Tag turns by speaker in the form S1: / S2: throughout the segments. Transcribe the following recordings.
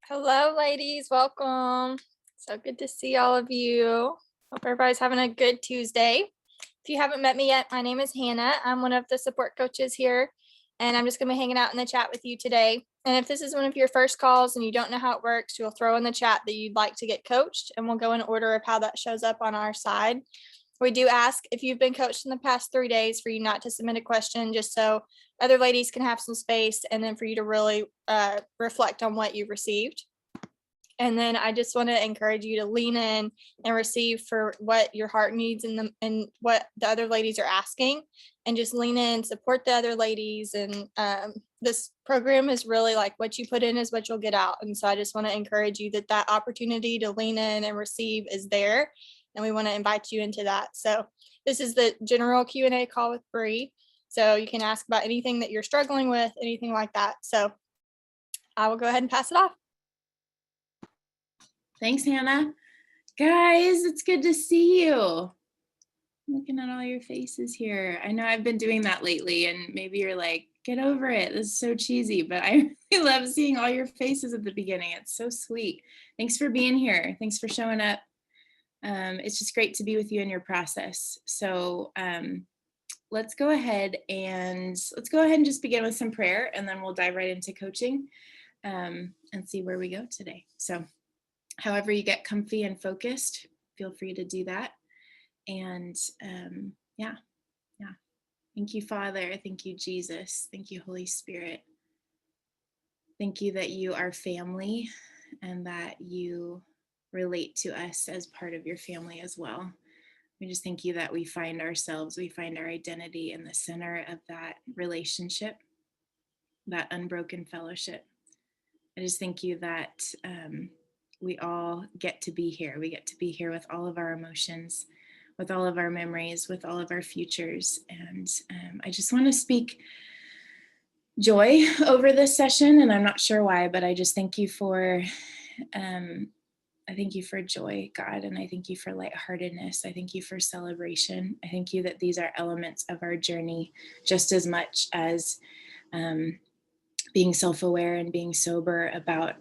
S1: Hello, ladies. Welcome. So good to see all of you. Hope everybody's having a good Tuesday. If you haven't met me yet, my name is Hannah. I'm one of the support coaches here, and I'm just going to be hanging out in the chat with you today. And if this is one of your first calls and you don't know how it works, you'll throw in the chat that you'd like to get coached, and we'll go in order of how that shows up on our side. We do ask if you've been coached in the past 3 days for you not to submit a question, just so other ladies can have some space, and then for you to really reflect on what you received. And then I just want to encourage you to lean in and receive for what your heart needs and what the other ladies are asking, and just lean in, support the other ladies. And this program is really like what you put in is what you'll get out. And so I just want to encourage you that opportunity to lean in and receive is there. And we want to invite you into that. So this is the general Q&A call with Brie. So you can ask about anything that you're struggling with, anything like that. So I will go ahead and pass it off.
S2: Thanks, Hannah. Guys, it's good to see you. Looking at all your faces here. I know I've been doing that lately, and maybe you're like, get over it. This is so cheesy, but I really love seeing all your faces at the beginning. It's so sweet. Thanks for being here. Thanks for showing up. It's just great to be with you in your process. So let's go ahead and just begin with some prayer, and then we'll dive right into coaching and see where we go today. So however you get comfy and focused, feel free to do that. And yeah. Thank you, Father. Thank you, Jesus. Thank you, Holy Spirit. Thank you that you are family and that you relate to us as part of your family as well. We just thank you that we find our identity in the center of that relationship, that unbroken fellowship. I just thank you that we all get to be here. We get to be here with all of our emotions, with all of our memories, with all of our futures. And I just want to speak joy over this session. And I'm not sure why, but I just thank you for joy, God. And I thank you for lightheartedness. I thank you for celebration. I thank you that these are elements of our journey just as much as being self-aware and being sober about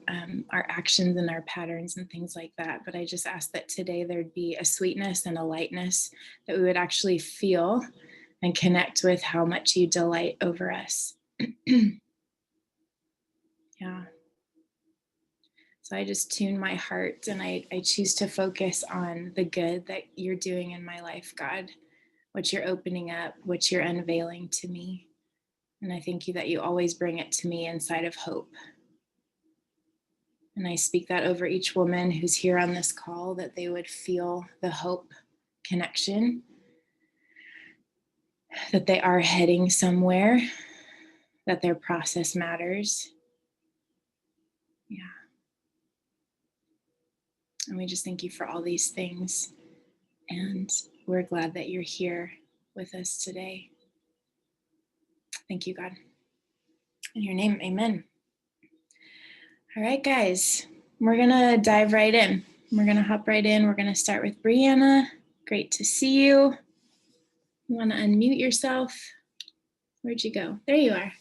S2: our actions and our patterns and things like that. But I just ask that today there'd be a sweetness and a lightness that we would actually feel and connect with how much you delight over us. Yeah. So I just tune my heart, and I choose to focus on the good that you're doing in my life, God, what you're opening up, what you're unveiling to me. And I thank you that you always bring it to me inside of hope. And I speak that over each woman who's here on this call, that they would feel the hope connection, that they are heading somewhere, that their process matters. Yeah. And we just thank you for all these things. And we're glad that you're here with us today. Thank you, God. In your name, amen. All right, guys, we're going to dive right in. We're going to hop right in. We're going to start with Brianna. Great to see you. You want to unmute yourself? Where'd you go? There you are.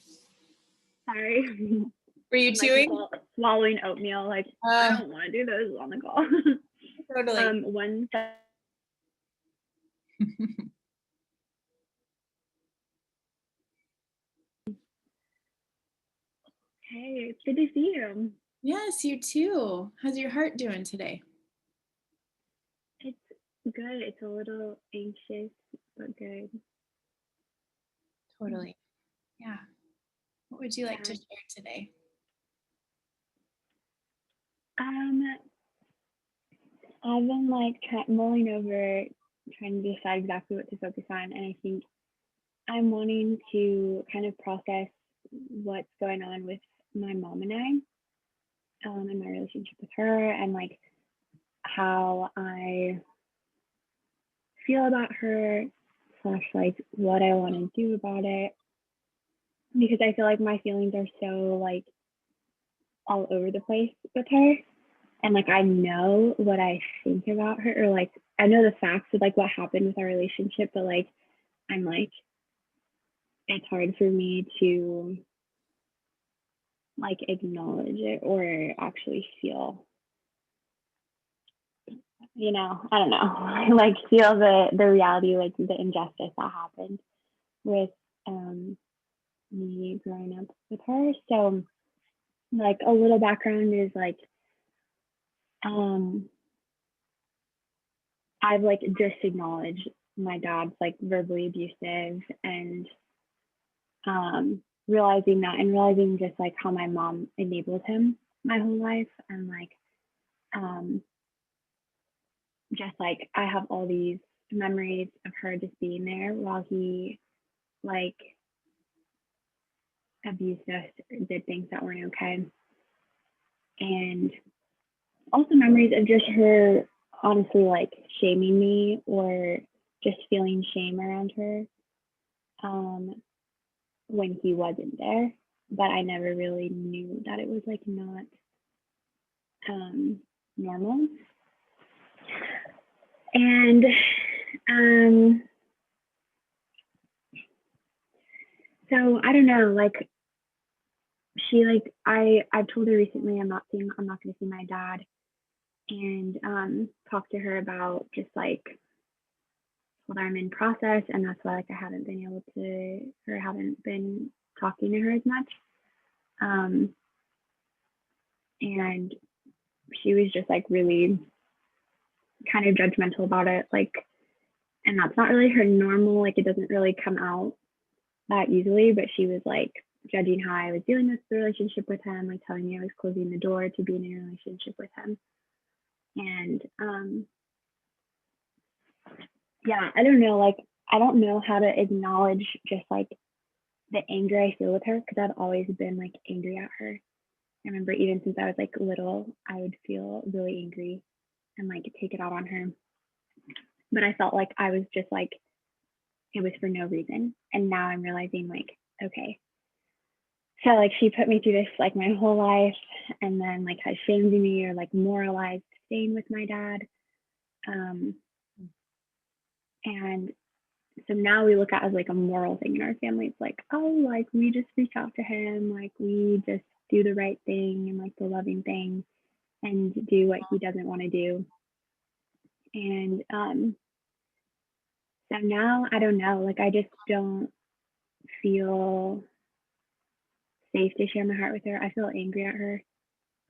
S3: Sorry.
S2: Were you chewing?
S3: Swallowing oatmeal. I don't want to do those on the call.
S2: Totally.
S3: One second. Hey, it's good to see you.
S2: Yes, you too. How's your heart doing today?
S3: It's good. It's a little anxious, but good.
S2: Totally. Yeah. What would you like to share today?
S3: I've been mulling over, trying to decide exactly what to focus on, and I think I'm wanting to kind of process what's going on with my mom and I, and my relationship with her, and how I feel about her, / what I want to do about it, because I feel like my feelings are so all over the place with her, and I know what I think about her, or I know the facts of what happened with our relationship, but I'm it's hard for me to like acknowledge it or actually feel, I don't know, like feel the reality, like the injustice that happened with me growing up with her. So like a little background is like um I've like just acknowledged my dad's like verbally abusive, and realizing that, and realizing just like how my mom enabled him my whole life, and like um just like I have all these memories of her just being there while he like abused us, did things that weren't okay, and also memories of just her honestly like shaming me or just feeling shame around her um when he wasn't there, but I never really knew that it was like not um normal. And um so I don't know, like she like I've told her recently I'm not gonna see my dad, and talk to her about just like what I'm in process, and that's why like I haven't been able to, or haven't been talking to her as much. Um and she was just like really kind of judgmental about it, like, and that's not really her normal, like it doesn't really come out that easily, but she was like judging how I was dealing with the relationship with him, like telling me I was closing the door to being in a relationship with him. And yeah, I don't know, like I don't know how to acknowledge just like the anger I feel with her, because I've always been like angry at her. I remember even since I was like little, I would feel really angry and like take it out on her. But I felt like I was just like, it was for no reason. And now I'm realizing like, okay. So like she put me through this like my whole life, and then like has shamed me or like moralized staying with my dad. And so now we look at it as like a moral thing in our family. It's like, oh, like we just reach out to him, like we just do the right thing and like the loving thing and do what he doesn't want to do. And so now I don't know, like I just don't feel safe to share my heart with her. I feel angry at her,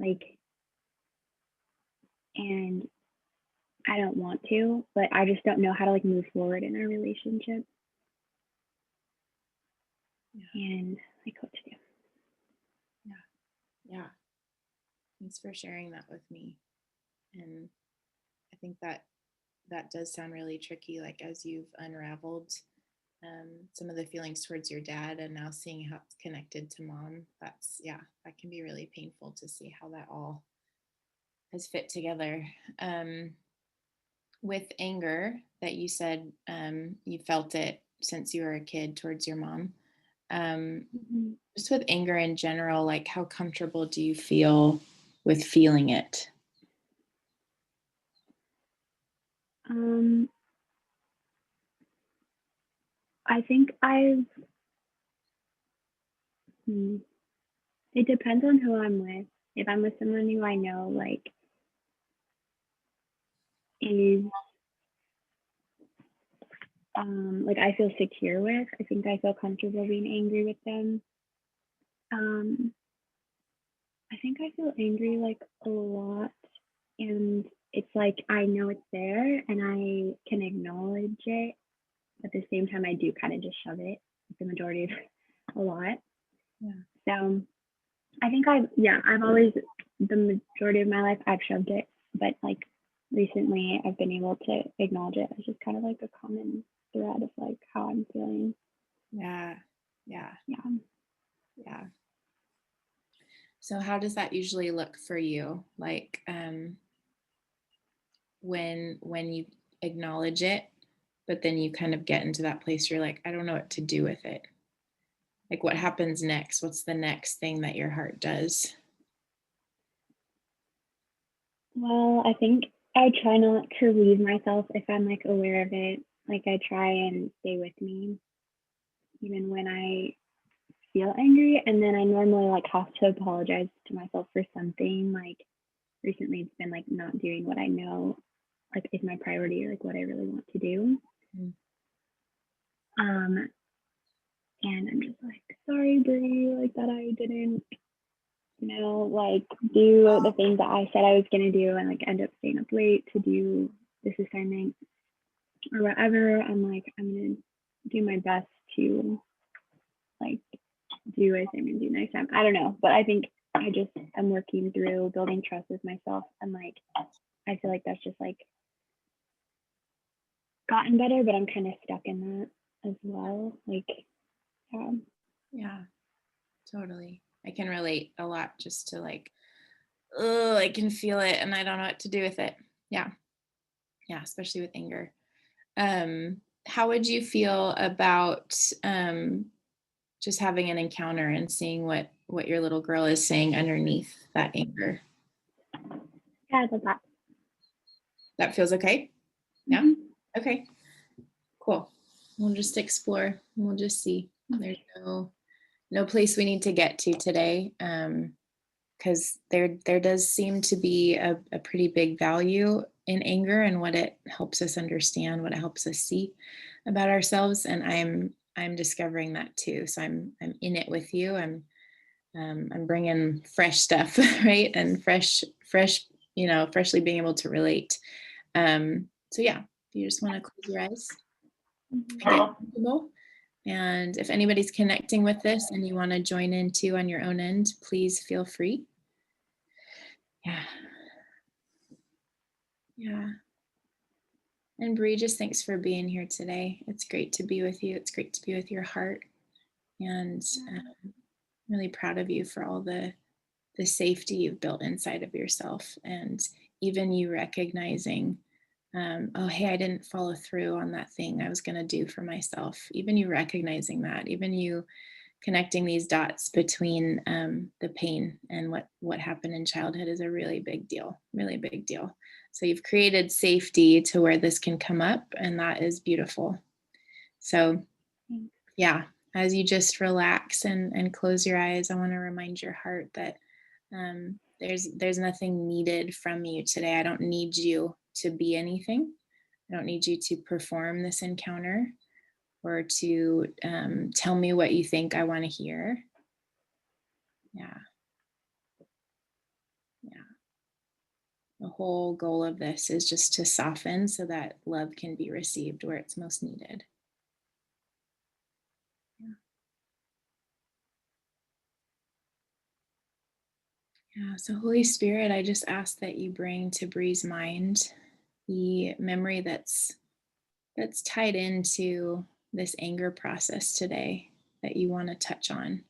S3: like, and I don't want to, but I just don't know how to like move forward in our relationship.
S2: Yeah.
S3: And like what to do.
S2: Yeah. Thanks for sharing that with me. And I think that does sound really tricky, like as you've unraveled some of the feelings towards your dad and now seeing how it's connected to mom. That's, yeah, that can be really painful to see how that all has fit together. With anger that you said you felt it since you were a kid towards your mom. Just with anger in general, like how comfortable do you feel with feeling it?
S3: I think it depends on who I'm with. If I'm with someone who I know like is like I feel secure with, I think I feel comfortable being angry with them. I think I feel angry like a lot, and it's like I know it's there and I can acknowledge it. At the same time, I do kind of just shove it the majority of a lot.
S2: Yeah.
S3: So I think I've always, the majority of my life, I've shoved it, but like recently I've been able to acknowledge it as just kind of like a common thread of like how I'm feeling.
S2: Yeah. Yeah.
S3: Yeah.
S2: Yeah. So how does that usually look for you? Like when you acknowledge it, but then you kind of get into that place where you're like, I don't know what to do with it. Like what happens next? What's the next thing that your heart does?
S3: Well, I think I try not to leave myself if I'm like aware of it. Like I try and stay with me, even when I feel angry, and then I normally like have to apologize to myself for something. Like recently it's been like not doing what I know like is my priority or like what I really want to do.
S2: Mm.
S3: And I'm just like, sorry, Brie, like that I didn't, like do the things that I said I was gonna do and like end up staying up late to do this assignment or whatever. I'm like, I'm gonna do my best to like do what I'm gonna do next time. I don't know, but I think I just am working through building trust with myself, and like I feel like that's just like gotten better, but I'm kind of stuck in that as well. Like,
S2: Yeah, totally. I can relate a lot just to like, oh, I can feel it and I don't know what to do with it. Yeah. Yeah, especially with anger. How would you feel about just having an encounter and seeing what your little girl is saying underneath that anger?
S3: yeah, I love that.
S2: That feels okay? Yeah.
S3: Mhm.
S2: Okay. Cool. We'll just explore. We'll just see. There's no place we need to get to today, because there does seem to be a pretty big value in anger and what it helps us understand, what it helps us see about ourselves. And I'm discovering that too. So I'm in it with you. I'm bringing fresh stuff, right? And fresh, freshly being able to relate. So yeah, if you just want to close your eyes, get comfortable. And if anybody's connecting with this and you want to join in too on your own end, please feel free. Yeah. Yeah. And Brie, just thanks for being here today. It's great to be with you. It's great to be with your heart. And really proud of you for all the safety you've built inside of yourself. And even you recognizing, oh, hey, I didn't follow through on that thing I was going to do for myself. Even you recognizing that, even you connecting these dots between the pain and what happened in childhood is a really big deal, really big deal. So you've created safety to where this can come up, and that is beautiful. So yeah, as you just relax and close your eyes, I want to remind your heart that there's nothing needed from you today. I don't need you to be anything. I don't need you to perform this encounter or to tell me what you think I want to hear. Yeah. Yeah. The whole goal of this is just to soften so that love can be received where it's most needed. Yeah. Yeah. So Holy Spirit, I just ask that you bring to Brie's mind the memory that's tied into this anger process today that you want to touch on.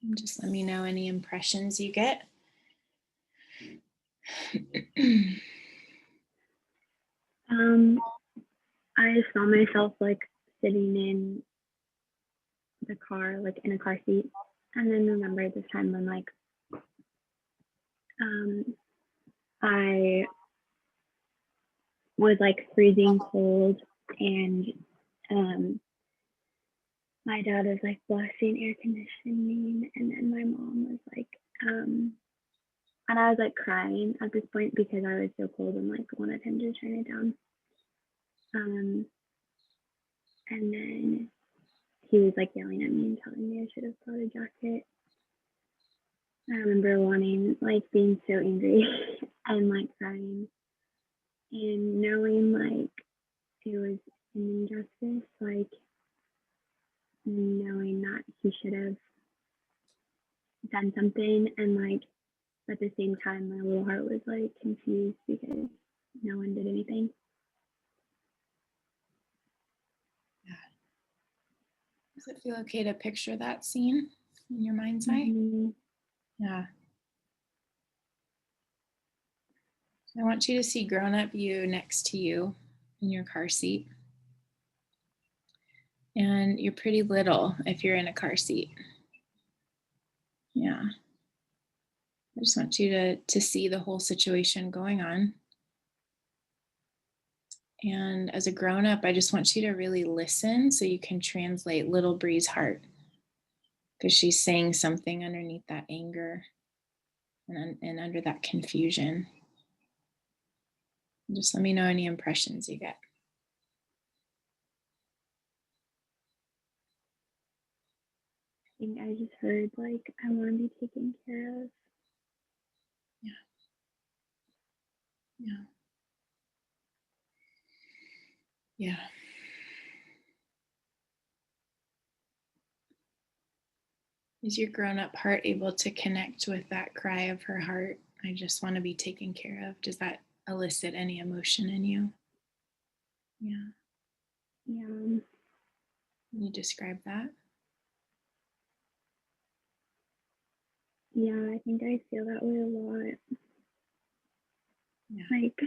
S2: And just let me know any impressions you get.
S3: I just saw myself like sitting in the car, like in a car seat, and then remember this time when like I was like freezing cold, and my dad was like blasting air conditioning, and then my mom was like and I was like crying at this point because I was so cold and like wanted him to turn it down. And then he was like yelling at me and telling me I should have brought a jacket. I remember like being so angry and like crying and knowing like it was an injustice, like knowing that he should have done something, and like at the same time my little heart was like confused because no one did anything.
S2: Does it feel okay to picture that scene in your mind's eye? Yeah. I want you to see grown-up you next to you in your car seat. And you're pretty little if you're in a car seat. Yeah. I just want you to see the whole situation going on. And as a grown up, I just want you to really listen so you can translate little Brie's heart, because she's saying something underneath that anger and under that confusion. Just let me know any impressions you get.
S3: I think I just heard like I want to be taken care of.
S2: Yeah. Yeah. Yeah. Is your grown-up heart able to connect with that cry of her heart? I just want to be taken care of. Does that elicit any emotion in you? Yeah.
S3: Yeah.
S2: Can you describe that?
S3: Yeah, I think I feel that way a lot.
S2: Yeah.
S3: Like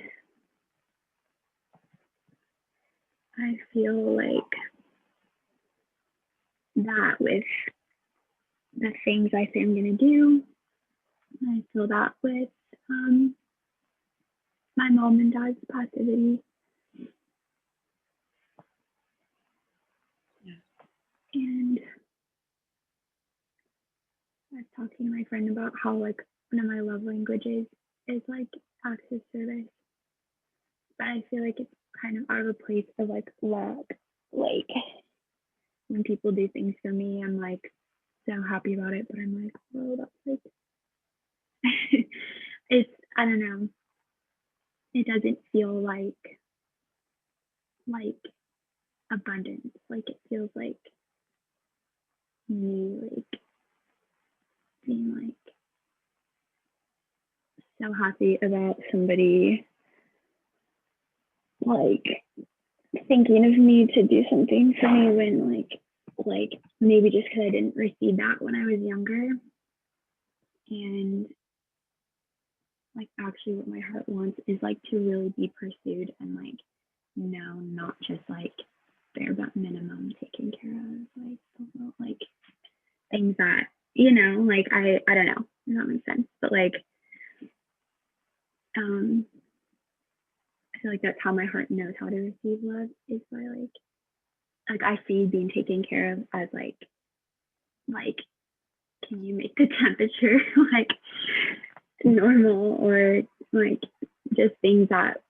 S3: I feel like that with the things I say I'm gonna do. I feel that with my mom and dad's passivity.
S2: Yeah.
S3: And I was talking to my friend about how like one of my love languages is like acts of service. But I feel like it's kind of out of a place of like love. Like when people do things for me, I'm like so happy about it, but I'm like, oh, that's like it's I don't know. It doesn't feel like abundance. Like it feels like me like being like so happy about somebody like thinking of me to do something for me when like maybe just because I didn't receive that when I was younger. And like actually what my heart wants is like to really be pursued and like no, not just like bare but minimum taken care of, like things that like I don't know if that makes sense, but like I feel like that's how my heart knows how to receive love is by like I see being taken care of as like can you make the temperature like normal, or like just things that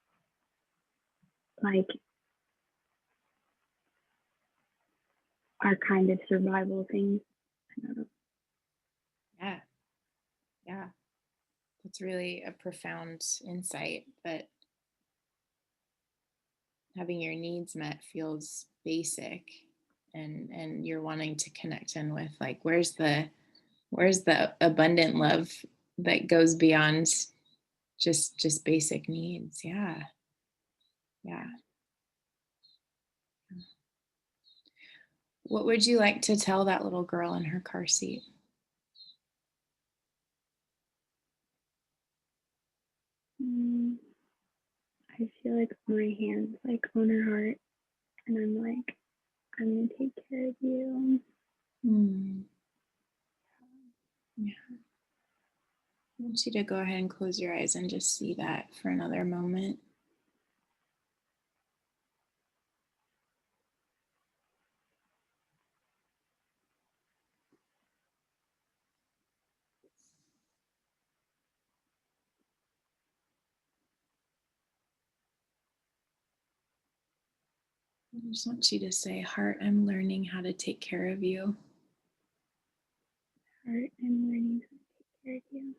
S3: like are kind of survival things. I don't know.
S2: Yeah. Yeah. That's really a profound insight, that having your needs met feels basic, and you're wanting to connect in with like where's the abundant love that goes beyond just basic needs. Yeah. Yeah. What would you like to tell that little girl in her car seat?
S3: Mm, I feel like my hands like on her heart, and I'm like, I'm gonna take care of you.
S2: Hmm. Yeah. I want you to go ahead and close your eyes and just see that for another moment. I just want you to say, Heart, I'm learning how to take care of you.
S3: Heart, I'm learning how to take care of you.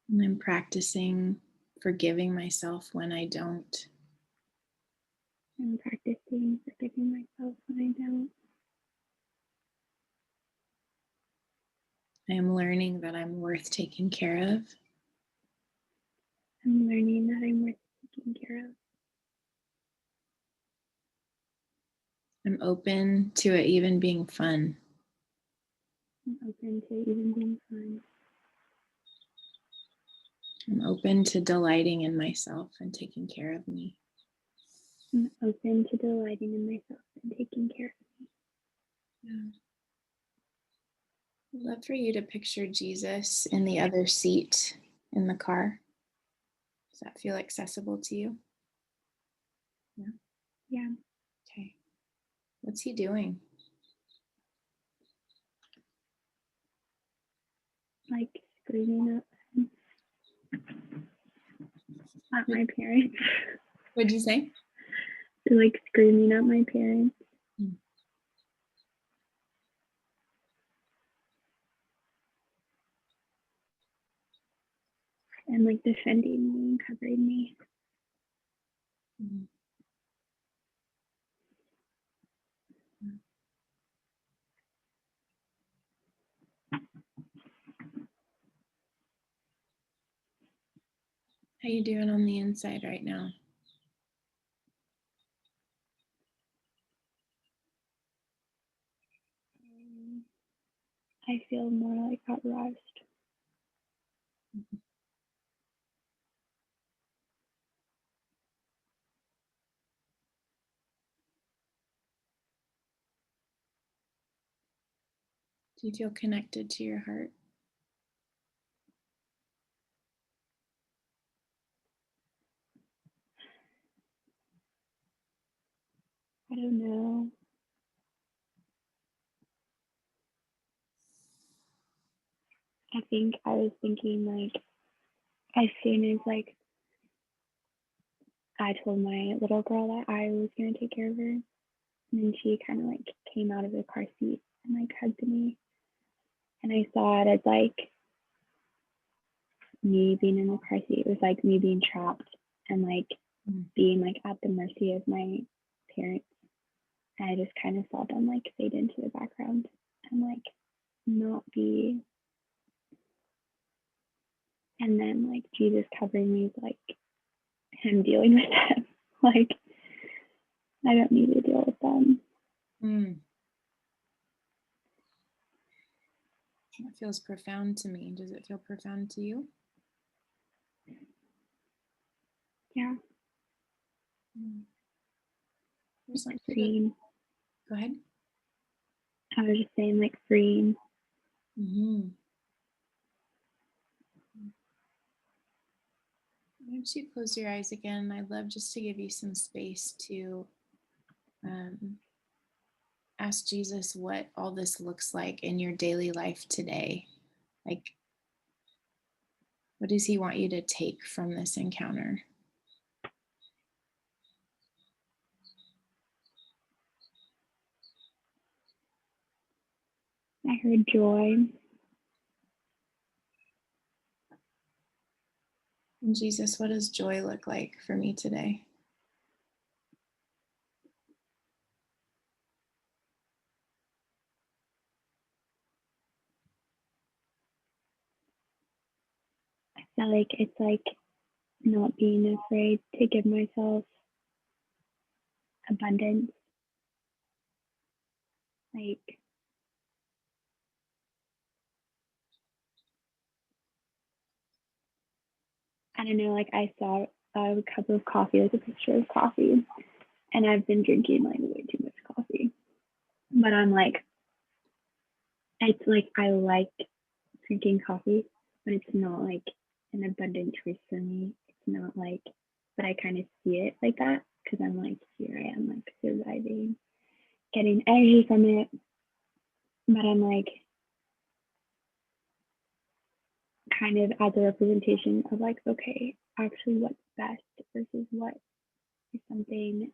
S2: And I'm practicing forgiving myself when I don't.
S3: I'm practicing forgiving myself when I don't.
S2: I am learning that I'm worth taking care of.
S3: I'm learning that I'm worth taking care of.
S2: I'm open to it even being fun.
S3: I'm open to even being fun.
S2: I'm open to delighting in myself and taking care of me.
S3: I'm open to delighting in myself and taking care of me.
S2: Yeah. I'd love for you to picture Jesus in the other seat in the car. Does that feel accessible to you?
S3: Yeah.
S2: Okay. What's he doing?
S3: Like screaming at my parents.
S2: What'd you say?
S3: Like screaming at my parents. And like defending me and covering me.
S2: How you doing on the inside right now?
S3: I feel more like at rest.
S2: Do you feel connected to your heart?
S3: I don't know. I think I was thinking like as soon as like I told my little girl that I was gonna take care of her, and then she kind of like came out of the car seat and like hugged me, and I saw it as like me being in the car seat. It was like me being trapped and like being like at the mercy of my parents. And I just kind of saw them like fade into the background and like not be. And then like Jesus covering me is like him dealing with them. Like I don't need to deal with them.
S2: That feels profound to me. Does it feel profound to you?
S3: Yeah.
S2: There's like
S3: freeing.
S2: Go ahead.
S3: I was just saying like freeing.
S2: Why don't you close your eyes again? I'd love just to give you some space to ask Jesus what all this looks like in your daily life today. Like, what does he want you to take from this encounter?
S3: I heard joy.
S2: And Jesus, what does joy look like for me today?
S3: I feel like it's like not being afraid to give myself abundance. Like I don't know, like I saw a cup of coffee, like a picture of coffee, and I've been drinking like way too much coffee. But I'm like, it's like I like drinking coffee, but it's not like an abundant choice for me. It's not like, but I kind of see it like that because I'm like, here I am, like surviving, getting energy from it. But I'm like, kind of as a representation of like, okay, actually, what's best versus what is something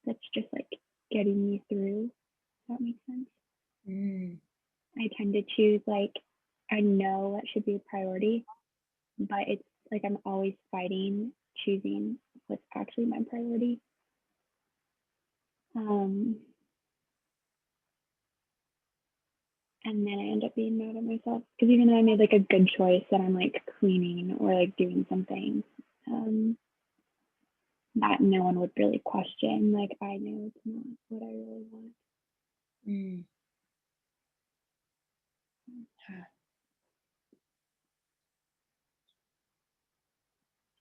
S3: that's just like getting me through. Does that make sense? I tend to choose like, I know what should be a priority, but it's like I'm always fighting choosing what's actually my priority. And then I end up being mad at myself because even though I made like a good choice that I'm like cleaning or like doing something that no one would really question, like I know it's not what I really want.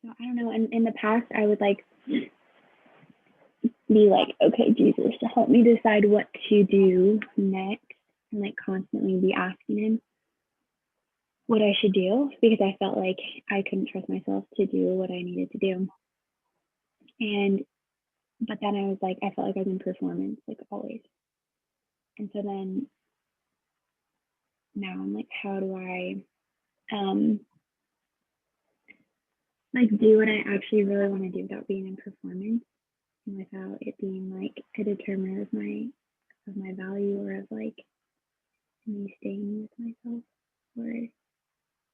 S3: So I don't know. And in the past, I would like be like, okay, Jesus, help me decide what to do next. and like constantly be asking him what I should do because I felt like I couldn't trust myself to do what I needed to do. And but then I was like, I felt like I was in performance like always. And so then now I'm like, how do I like do what I actually really want to do without being in performance and without it being like a determiner of my value or of like me staying with myself or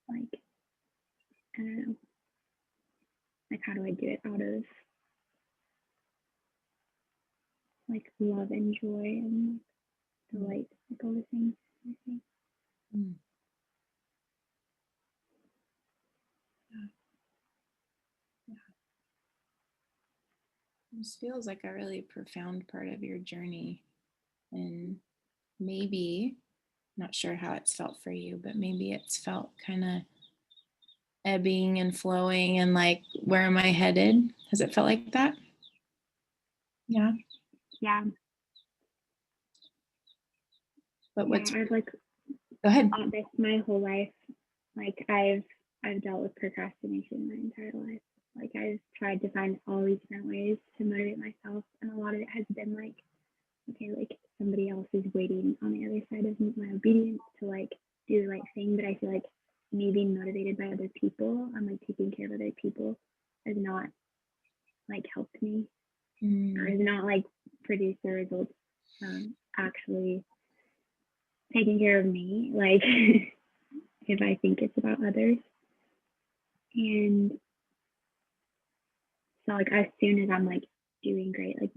S3: like I don't know, like how do I do it out of like love and joy and delight, like all the things I think.
S2: Mm. This feels like a really profound part of your journey. And maybe, not sure how it's felt for you, but maybe it's felt kind of ebbing and flowing and like, where am I headed? Has it felt like that? Yeah.
S3: Yeah.
S2: But what's,
S3: I've like
S2: go ahead.
S3: this my whole life. Like I've dealt with procrastination my entire life. Like I've tried to find all these different ways to motivate myself, and a lot of it has been like, okay, like somebody else is waiting on the other side of my obedience to like do the right thing. But I feel like me being motivated by other people, I'm like taking care of other people, has not like helped me, or has not like produced the results actually taking care of me. Like if I think it's about others. And so like as soon as I'm like doing great, like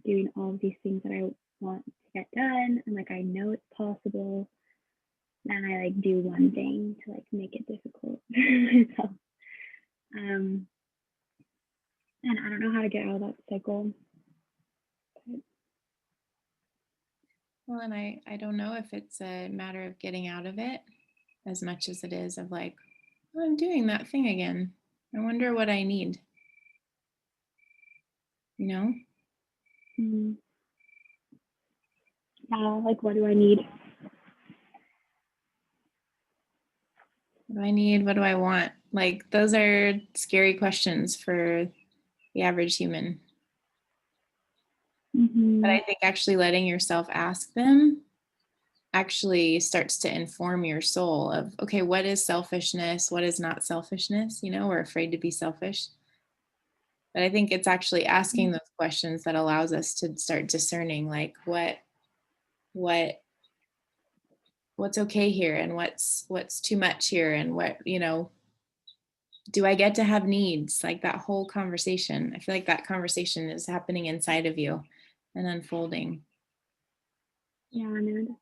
S3: doing all of these things that I want to get done and like I know it's possible, then I like do one thing to like make it difficult for myself. And I don't know how to get out of that cycle.
S2: Well, and I don't know if it's a matter of getting out of it as much as it is of like, oh, I'm doing that thing again. I wonder what I need. You know?
S3: Mm. Yeah, like what do I need?
S2: What do I need? What do I want? Like, those are scary questions for the average human.
S3: Mm-hmm.
S2: But I think actually letting yourself ask them actually starts to inform your soul of, okay, what is selfishness? What is not selfishness? You know, we're afraid to be selfish. But I think it's actually asking those questions that allows us to start discerning like what what's okay here and what's too much here and what, you know, do I get to have needs? Like that whole conversation. I feel like that conversation is happening inside of you and unfolding.
S3: Yeah, no, definitely.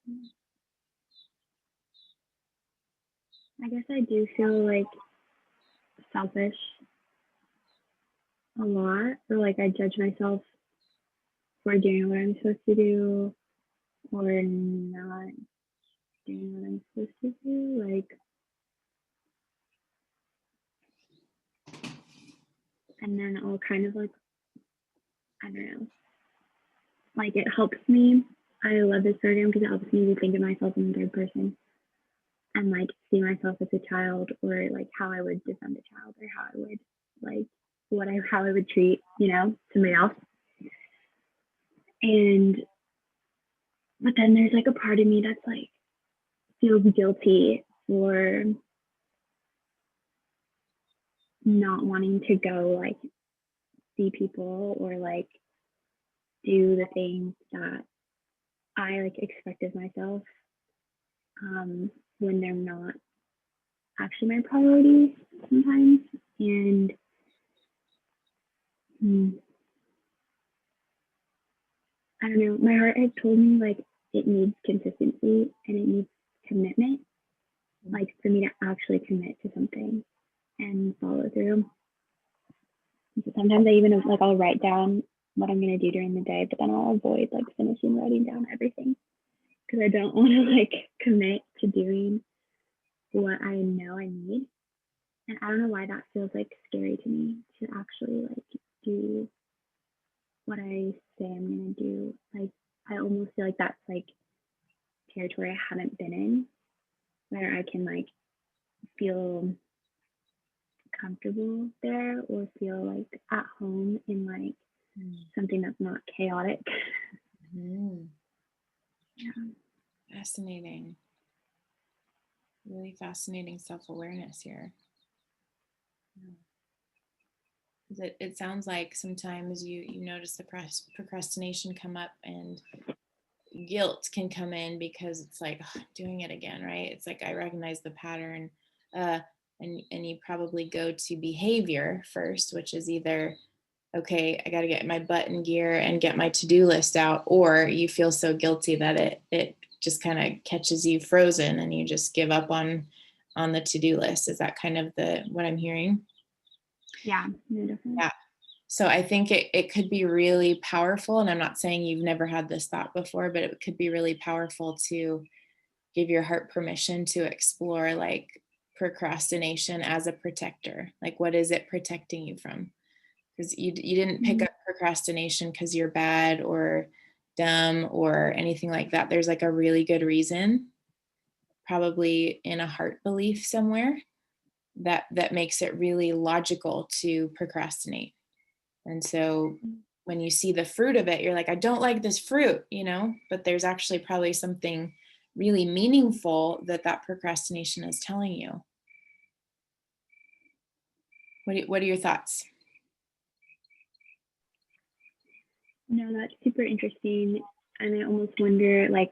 S3: I guess I do feel like selfish a lot, or like I judge myself for doing what I'm supposed to do or not doing what I'm supposed to do. Like, and then I'll kind of like, I don't know, like it helps me. I love this program because it helps me to think of myself in the third person and like see myself as a child or like how I would defend a child or how I would like how I would treat, somebody else. And but then there's like a part of me that's like feels guilty for not wanting to go like see people or like do the things that I like expect of myself when they're not actually my priority sometimes. And I don't know, my heart has told me like it needs consistency and it needs commitment, like for me to actually commit to something and follow through. So sometimes I even like I'll write down what I'm gonna do during the day, but then I'll avoid like finishing writing down everything because I don't want to like commit to doing what I know I need. And I don't know why that feels like scary to me to actually like do what I say I'm gonna do. Like I almost feel like that's like territory I haven't been in, where I can like feel comfortable there or feel like at home in like something that's not chaotic.
S2: Mm-hmm.
S3: Yeah.
S2: Fascinating. Really fascinating self-awareness here. It sounds like sometimes you notice the procrastination come up and guilt can come in because it's like, oh, doing it again, right? It's like I recognize the pattern, and you probably go to behavior first, which is either, okay, I got to get my butt in gear and get my to-do list out, or you feel so guilty that it just kind of catches you frozen and you just give up on the to-do list. Is that kind of what I'm hearing?
S3: Yeah, no, definitely.
S2: Yeah. So I think it could be really powerful, and I'm not saying you've never had this thought before, but it could be really powerful to give your heart permission to explore like procrastination as a protector. Like, what is it protecting you from? Because you didn't pick up procrastination because you're bad or dumb or anything like that. There's like a really good reason, probably in a heart belief somewhere, that makes it really logical to procrastinate. And so when you see the fruit of it, you're like, I don't like this fruit, but there's actually probably something really meaningful that procrastination is telling you. What are your thoughts?
S3: No, that's super interesting. And I almost wonder, like,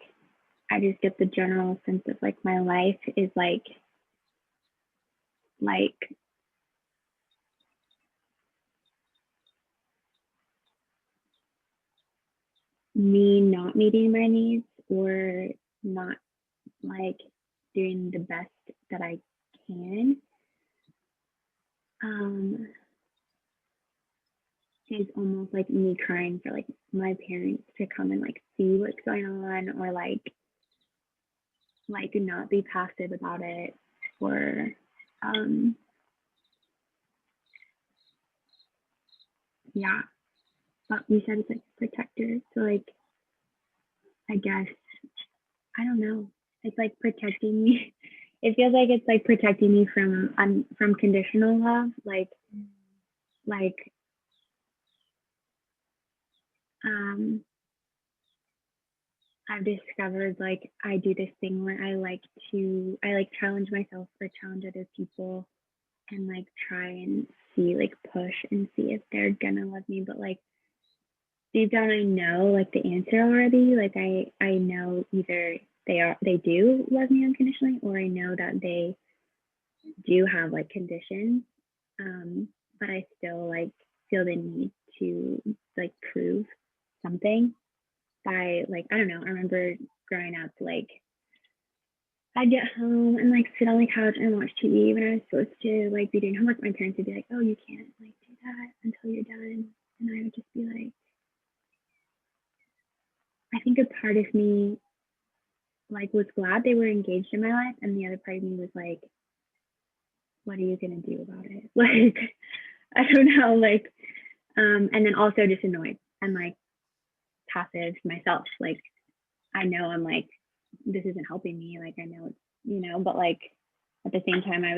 S3: I just get the general sense of like my life is like me not meeting my needs or not like doing the best that I can. Is almost like me crying for like my parents to come and like see what's going on, or like not be passive about it, or yeah. But you said it's like protector, so like I guess I don't know. It's like protecting me. It feels like it's like protecting me from conditional love, like I've discovered like I do this thing where I like challenge myself or challenge other people and like try and see like push and see if they're gonna love me, but like deep down I know like the answer already. Like I know either they do love me unconditionally, or I know that they do have like conditions. But I still like feel the need to like prove something by like I don't know. I remember growing up, like I'd get home and like sit on the couch and watch TV when I was supposed to like be doing homework. My parents would be like, "Oh, you can't like do that until you're done," and I would just be like, I think a part of me like was glad they were engaged in my life, and the other part of me was like, "What are you gonna do about it?" Like I don't know, like, and then also just annoyed and like passive myself. Like I know I'm like this isn't helping me. Like I know it's but like at the same time I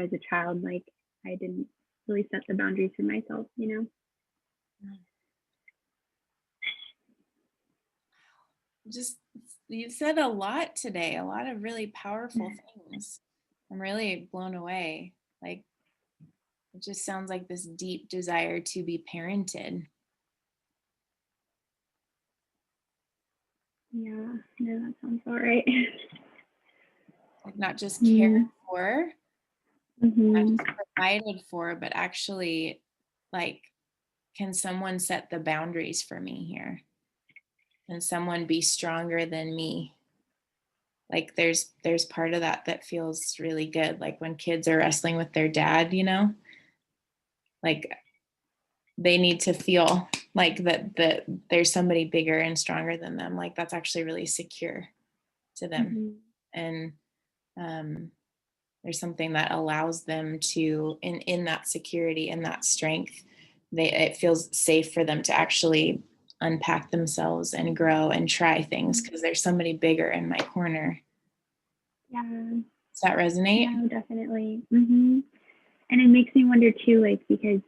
S3: was a child. Like I didn't really set the boundaries for myself.
S2: Just you said a lot today, a lot of really powerful things. I'm really blown away. Like it just sounds like this deep desire to be parented.
S3: Yeah, no, that sounds all right.
S2: Like not just cared for, not
S3: Mm-hmm.
S2: just provided for, but actually like, can someone set the boundaries for me here? Can someone be stronger than me? Like there's part of that feels really good. Like when kids are wrestling with their dad, like they need to feel like that there's somebody bigger and stronger than them. Like that's actually really secure to them. And there's something that allows them to in that security and that strength, it feels safe for them to actually unpack themselves and grow and try things because there's somebody bigger in my corner.
S3: Yeah.
S2: Does that resonate?
S3: No, definitely. And it makes me wonder too, like, because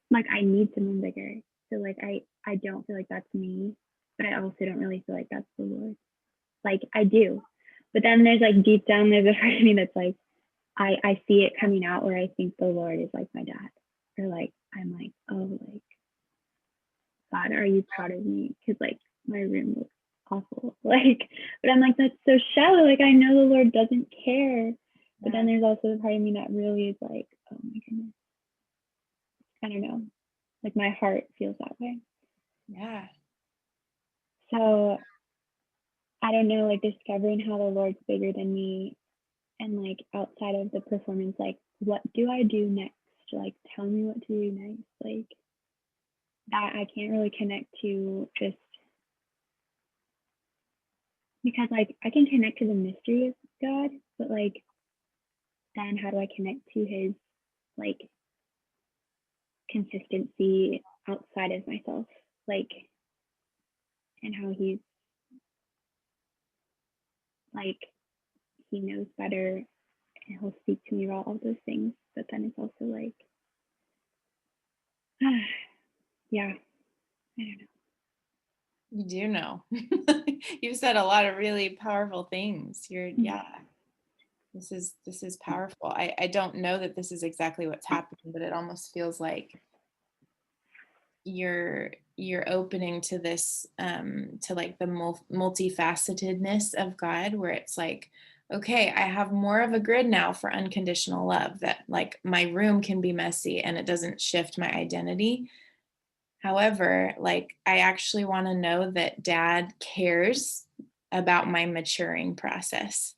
S3: like I need someone bigger. So like I don't feel like that's me, but I also don't really feel like that's the Lord. Like I do. But then there's like deep down there's a part of me that's like I see it coming out where I think the Lord is like my dad. Or like I'm like, oh like God, are you proud of me? Because like my room looks awful. Like, but I'm like, that's so shallow. Like I know the Lord doesn't care. But then there's also a part of me that really is like, oh my goodness. I don't know. Like my heart feels that way.
S2: Yeah.
S3: So I don't know, like discovering how the Lord's bigger than me and like outside of the performance, like what do I do next? Like tell me what to do next. Like that I can't really connect to just because like I can connect to the mystery of God, but like then how do I connect to his like consistency outside of myself? Like and how he's like he knows better and he'll speak to me about all those things. But then it's also like yeah, I don't know.
S2: You do know. You've said a lot of really powerful things. Yeah. This is powerful. I don't know that this is exactly what's happening, but it almost feels like you're opening to this to like the multifacetedness of God, where it's like, okay, I have more of a grid now for unconditional love, that like my room can be messy and it doesn't shift my identity. However, like I actually want to know that dad cares about my maturing process,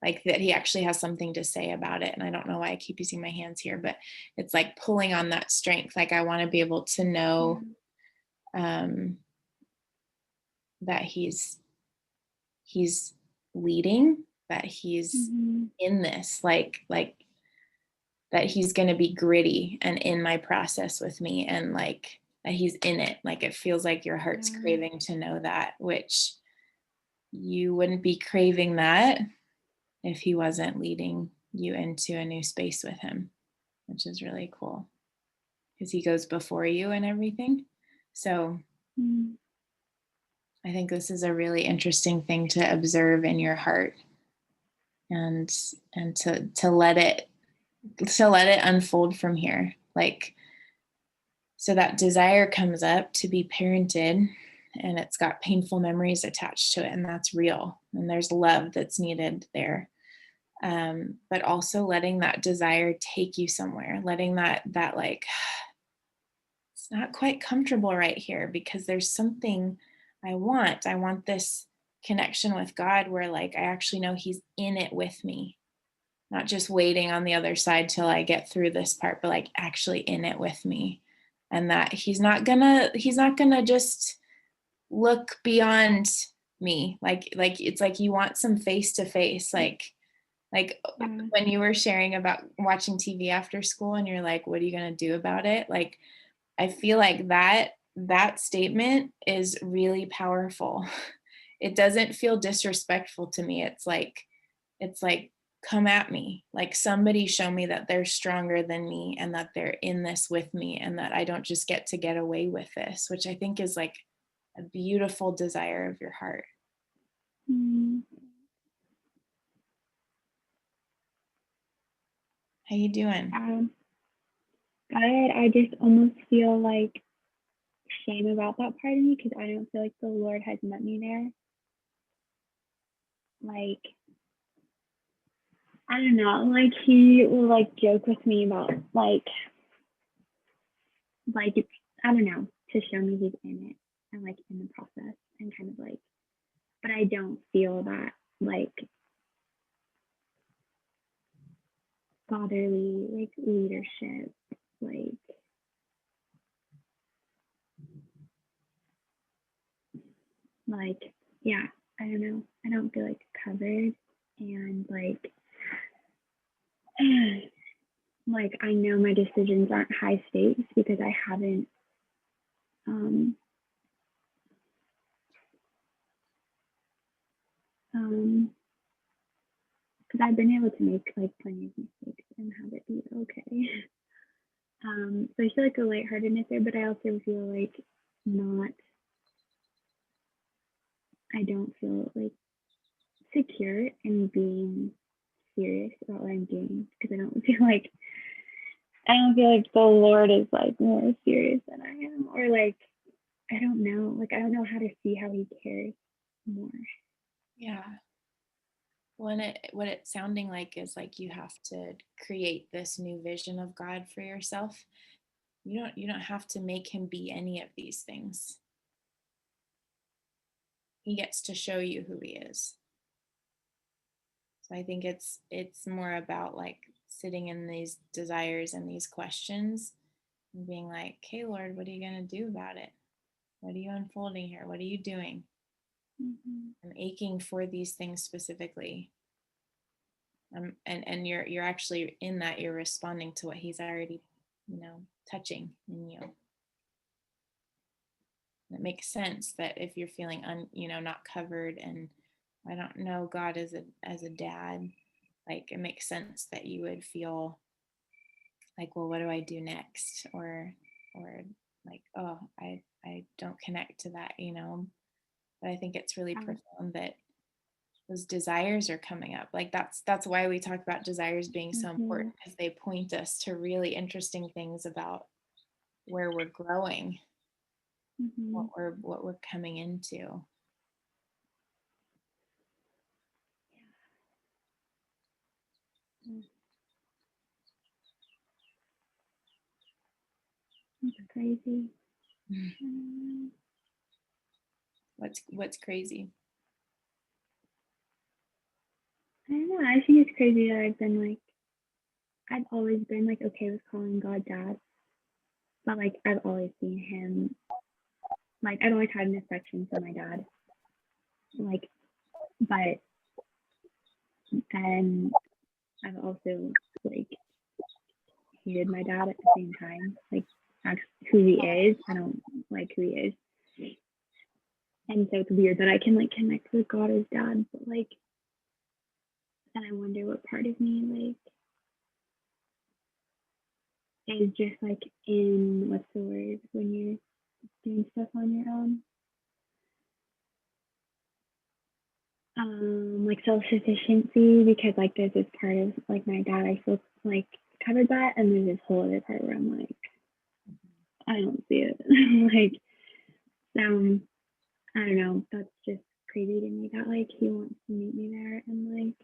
S2: like that he actually has something to say about it. And I don't know why I keep using my hands here, but it's like pulling on that strength. Like I want to be able to know that he's leading, that he's in this, like that he's going to be gritty and in my process with me, and like that he's in it. Like it feels like your heart's craving to know that, which you wouldn't be craving that if he wasn't leading you into a new space with him, which is really cool because he goes before you and everything. So I think this is a really interesting thing to observe in your heart, and to let it unfold from here. Like, so that desire comes up to be parented, and it's got painful memories attached to it, and that's real, and there's love that's needed there. But also letting that desire take you somewhere, letting that like, it's not quite comfortable right here because there's something I want this connection with God where like I actually know he's in it with me, not just waiting on the other side till I get through this part, but like actually in it with me. And that he's not gonna just look beyond me. Like it's like you want some face to face, like when you were sharing about watching TV after school and you're like, what are you going to do about it? Like, I feel like that statement is really powerful. It doesn't feel disrespectful to me. It's like, come at me. Like somebody show me that they're stronger than me and that they're in this with me and that I don't just get to get away with this, which I think is like a beautiful desire of your heart. How you doing?
S3: Good. I just almost feel like shame about that part of me because I don't feel like the Lord has met me there. Like, I don't know, like he will like joke with me about like I don't know, to show me he's in it and like in the process and kind of like, but I don't feel that like fatherly like leadership, like yeah, I don't know, I don't feel like covered and like like I know my decisions aren't high stakes because I haven't because I've been able to make like plenty of mistakes and have it be okay. So I feel like a lightheartedness there, but I also feel like not, I don't feel like secure in being serious about what I'm doing because I don't feel like the Lord is like more serious than I am, or like I don't know, like I don't know how to see how He cares more.
S2: Yeah. What it's sounding like is like you have to create this new vision of God for yourself. You don't have to make Him be any of these things. He gets to show you who He is. So I think it's more about like sitting in these desires and these questions and being like, "Hey Lord, what are you going to do about it? What are you unfolding here? What are you doing?" I'm aching for these things specifically. And you're actually in that, you're responding to what He's already, touching in you. It makes sense that if you're feeling not covered, and I don't know God as a dad, like it makes sense that you would feel like, well, what do I do next? Or like, oh, I don't connect to that, But I think it's really profound that those desires are coming up. Like that's why we talk about desires being so important, because they point us to really interesting things about where we're growing, what we're coming into.
S3: It's crazy.
S2: What's crazy?
S3: I don't know. I think it's crazy that I've always been like okay with calling God Dad, but like I've always seen Him, like I've always had an affection for my dad, like, but then I've also like hated my dad at the same time. Like that's who he is. I don't like who he is. And so it's weird that I can like connect with God as dad, but like then I wonder what part of me like is just like in what's the word when you're doing stuff on your own. Like self-sufficiency, because like there's this part of like my dad I feel like covered that, and there's this whole other part where I'm like I don't see it. Like I don't know, that's just crazy to me that like He wants to meet me there and like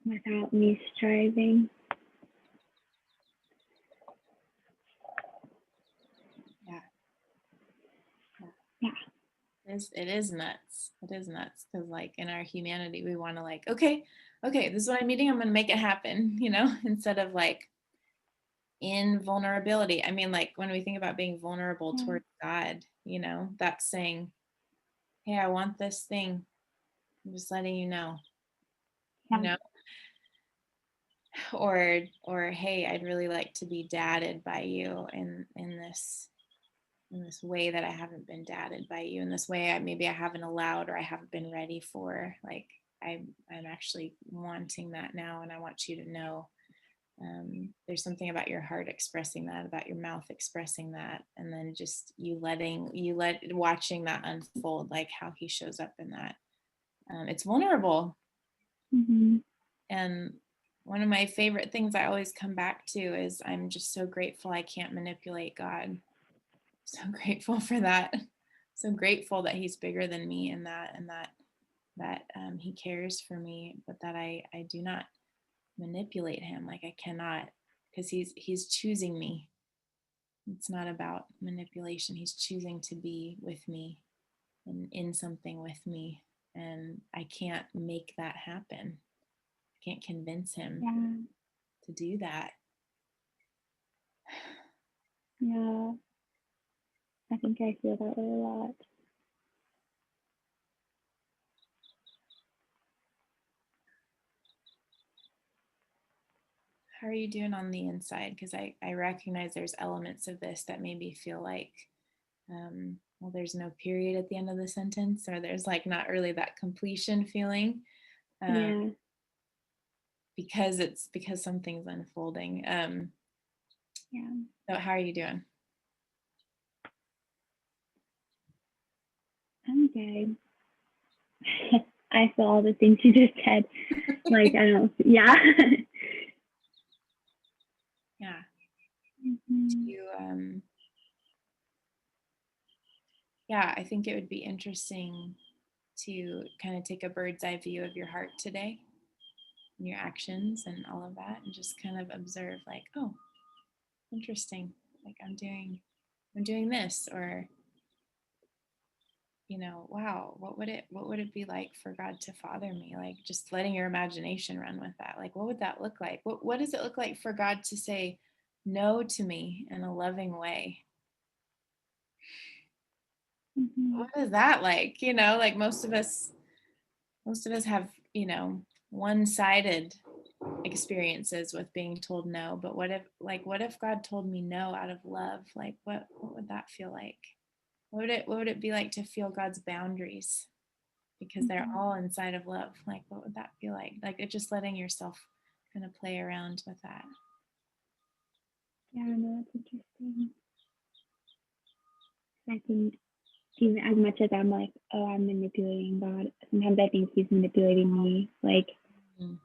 S3: without me striving. Yeah.
S2: It is nuts. It is nuts because like in our humanity, we want to like, okay, this is what I'm eating. I'm going to make it happen, instead of like in vulnerability. I mean, like when we think about being vulnerable towards God, that's saying, hey, I want this thing. I'm just letting you know, or hey, I'd really like to be dadded by you in this way that I haven't been dadded by you, in this way maybe I haven't allowed or I haven't been ready for. Like I'm actually wanting that now, and I want you to know. There's something about your heart expressing that, about your mouth expressing that, and then just watching that unfold, like how He shows up in that. It's vulnerable. And one of my favorite things I always come back to is I'm just so grateful I can't manipulate God. So grateful for that. So grateful that He's bigger than me, and that He cares for me, but that I do not manipulate Him. Like I cannot, because he's choosing me. It's not about manipulation. He's choosing to be with me and in something with me, and I can't make that happen. I can't convince Him to do that.
S3: Yeah, I think I feel that way a lot.
S2: How are you doing on the inside? Because I recognize there's elements of this that maybe feel like, well, there's no period at the end of the sentence, or there's like not really that completion feeling,
S3: Yeah.
S2: because something's unfolding.
S3: Yeah.
S2: So how are you doing?
S3: I'm good. I feel all the things you just said. Like, I don't, yeah.
S2: Yeah.
S3: Mhm.
S2: Yeah, I think it would be interesting to kind of take a bird's eye view of your heart today and your actions and all of that, and just kind of observe like, oh, interesting. Like I'm doing this, or wow, what would it be like for God to father me? Like just letting your imagination run with that. Like what would that look like? What does it look like for God to say no to me in a loving way?
S3: Mhm.
S2: What is that like? Like most of us have, one-sided experiences with being told no. But what if God told me no out of love? Like what would that feel like? What would it be like to feel God's boundaries? Because they're
S3: Mhm.
S2: all inside of love. Like what would that feel like? Like it just letting yourself kind of play around with that.
S3: Yeah, no, that's interesting. I think even as much as I'm like, oh, I'm manipulating God, sometimes I think he's manipulating me. Like,
S2: Mm.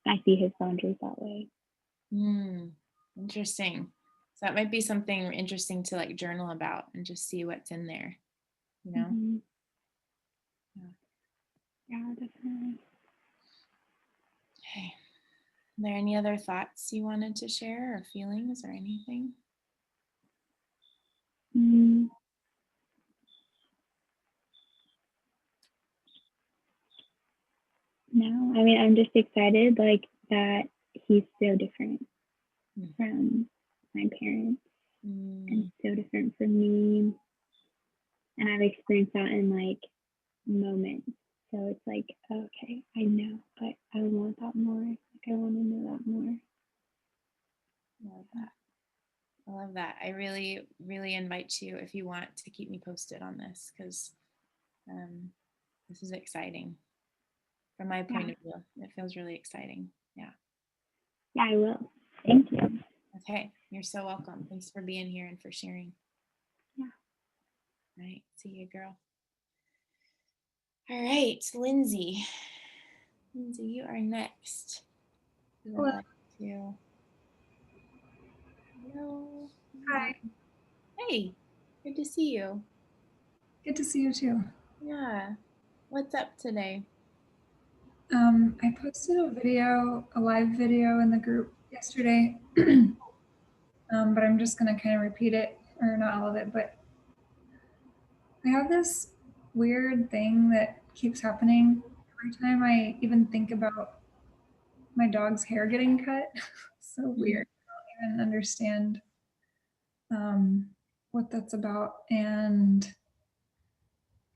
S3: I see his boundaries that way.
S2: Interesting. So that might be something interesting to like journal about and just see what's in there, you know?
S3: Mm-hmm.
S2: Yeah.
S3: Yeah, definitely.
S2: Okay. Are there any other thoughts you wanted to share or feelings or anything?
S3: Mm, no, I mean, I'm just excited, like, that he's so different
S2: Mm.
S3: from my parents and
S2: Mm.
S3: so different from me. And I've experienced that in like moments. So it's like, okay, I know, but I want that more. Like, I want to know that more.
S2: I love that. I love that. I really, really invite you, if you want, to keep me posted on this, because this is exciting. From my point
S3: Yeah,
S2: of view, it feels really exciting. Yeah.
S3: yeah, I will. Thank you.
S2: Okay. You're so welcome. Thanks for being here and for sharing.
S3: Yeah.
S2: All right. See you, girl. All right, Lindsay. Lindsay, you are next. You would
S4: Hello.
S2: like to. Hello.
S4: Hi.
S2: Hey, good to see you.
S4: Good to see you too.
S2: Yeah. What's up today?
S4: I posted a live video in the group yesterday, but I'm just gonna kind of repeat it, or not all of it, but I have this weird thing that keeps happening every time I even think about my dog's hair getting cut. So weird. I don't even understand what that's about. And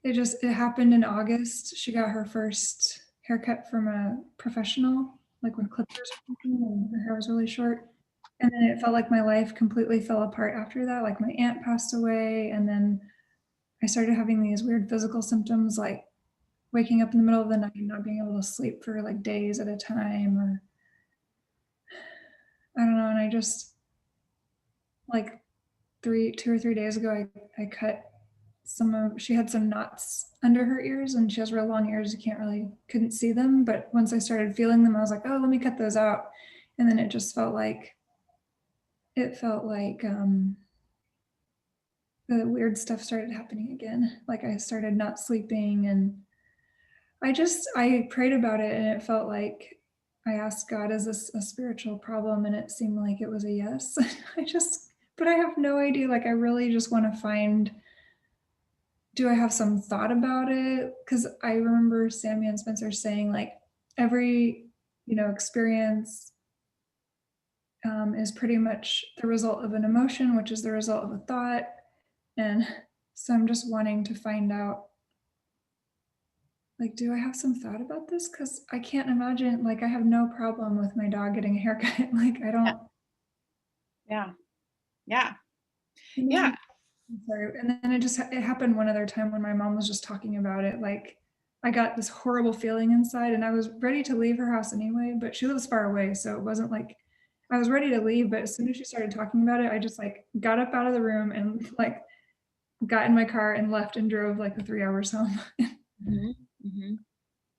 S4: it happened in August. She got her first haircut from a professional, like with clippers or something, and her hair was really short. And then it felt like my life completely fell apart after that. Like my aunt passed away, and then I started having these weird physical symptoms, like waking up in the middle of the night and not being able to sleep for like days at a time, or I don't know. And I just like 2 or 3 days ago, I cut she had some knots under her ears, and she has real long ears. You couldn't see them. But once I started feeling them, I was like, oh, let me cut those out. And then it felt like the weird stuff started happening again. Like I started not sleeping, and I prayed about it, and it felt like I asked God, is this a spiritual problem? And it seemed like it was a yes. But I have no idea. Like I really just want to find, do I have some thought about it? Because I remember Sammy and Spencer saying like every experience is pretty much the result of an emotion, which is the result of a thought. And so I'm just wanting to find out like, do I have some thought about this? Because I can't imagine, like, I have no problem with my dog getting a haircut. Like, I don't.
S2: Yeah. Yeah.
S4: And
S2: Yeah.
S4: then, I'm sorry, and then it happened one other time when my mom was just talking about it. Like, I got this horrible feeling inside, and I was ready to leave her house anyway, but she lives far away, so it wasn't like I was ready to leave. But as soon as she started talking about it, I just like got up out of the room and like got in my car and left and drove like the 3 hours home.
S2: Mhm. Mhm.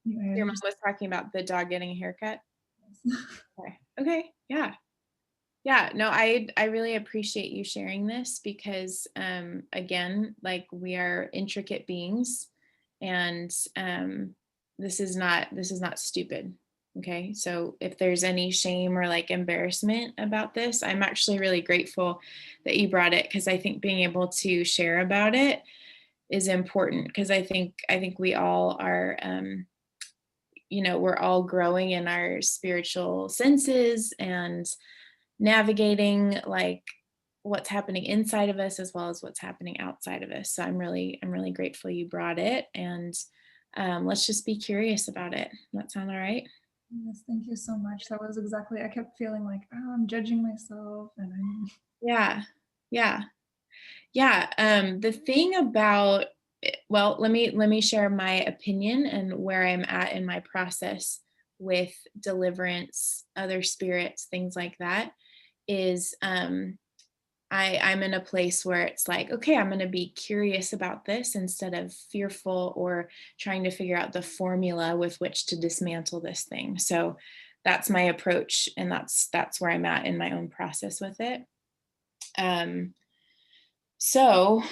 S4: Anyway,
S2: Your
S4: I
S2: mom
S4: just
S2: was talking about the dog getting a haircut. Okay. Okay. Yeah. Yeah. No, I really appreciate you sharing this because again, like we are intricate beings and this is not stupid. Okay. So if there's any shame or like embarrassment about this, I'm actually really grateful that you brought it because I think being able to share about it is important because I think we all are we're all growing in our spiritual senses and navigating like what's happening inside of us as well as what's happening outside of us. So I'm really grateful you brought it and let's just be curious about it. That sound all right?
S4: yes, thank you so much. That was exactly, I kept feeling like, oh, I'm judging myself and I'm
S2: Yeah. Yeah. Yeah. The thing about well, let me share my opinion and where I'm at in my process with deliverance, other spirits, things like that is I'm in a place where it's like, okay, I'm going to be curious about this instead of fearful or trying to figure out the formula with which to dismantle this thing. So that's my approach, and that's where I'm at in my own process with it. So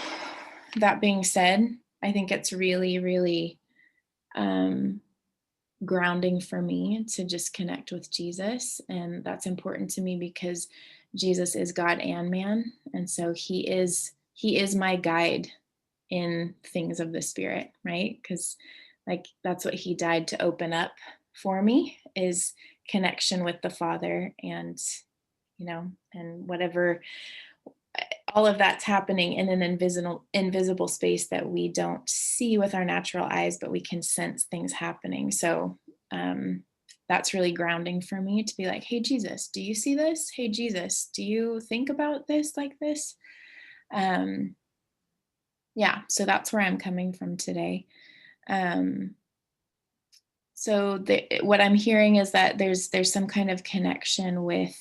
S2: that being said, I think it's really, really um, grounding for me to just connect with Jesus. And that's important to me because Jesus is God and man. And so he is my guide in things of the spirit, right? Because like that's what he died to open up for me is connection with the Father and and whatever all of that's happening in an invisible space that we don't see with our natural eyes, but we can sense things happening. So that's really grounding for me to be like, hey Jesus, do you see this? Hey Jesus, do you think about this like this? Yeah, so that's where I'm coming from today. So what I'm hearing is that there's some kind of connection with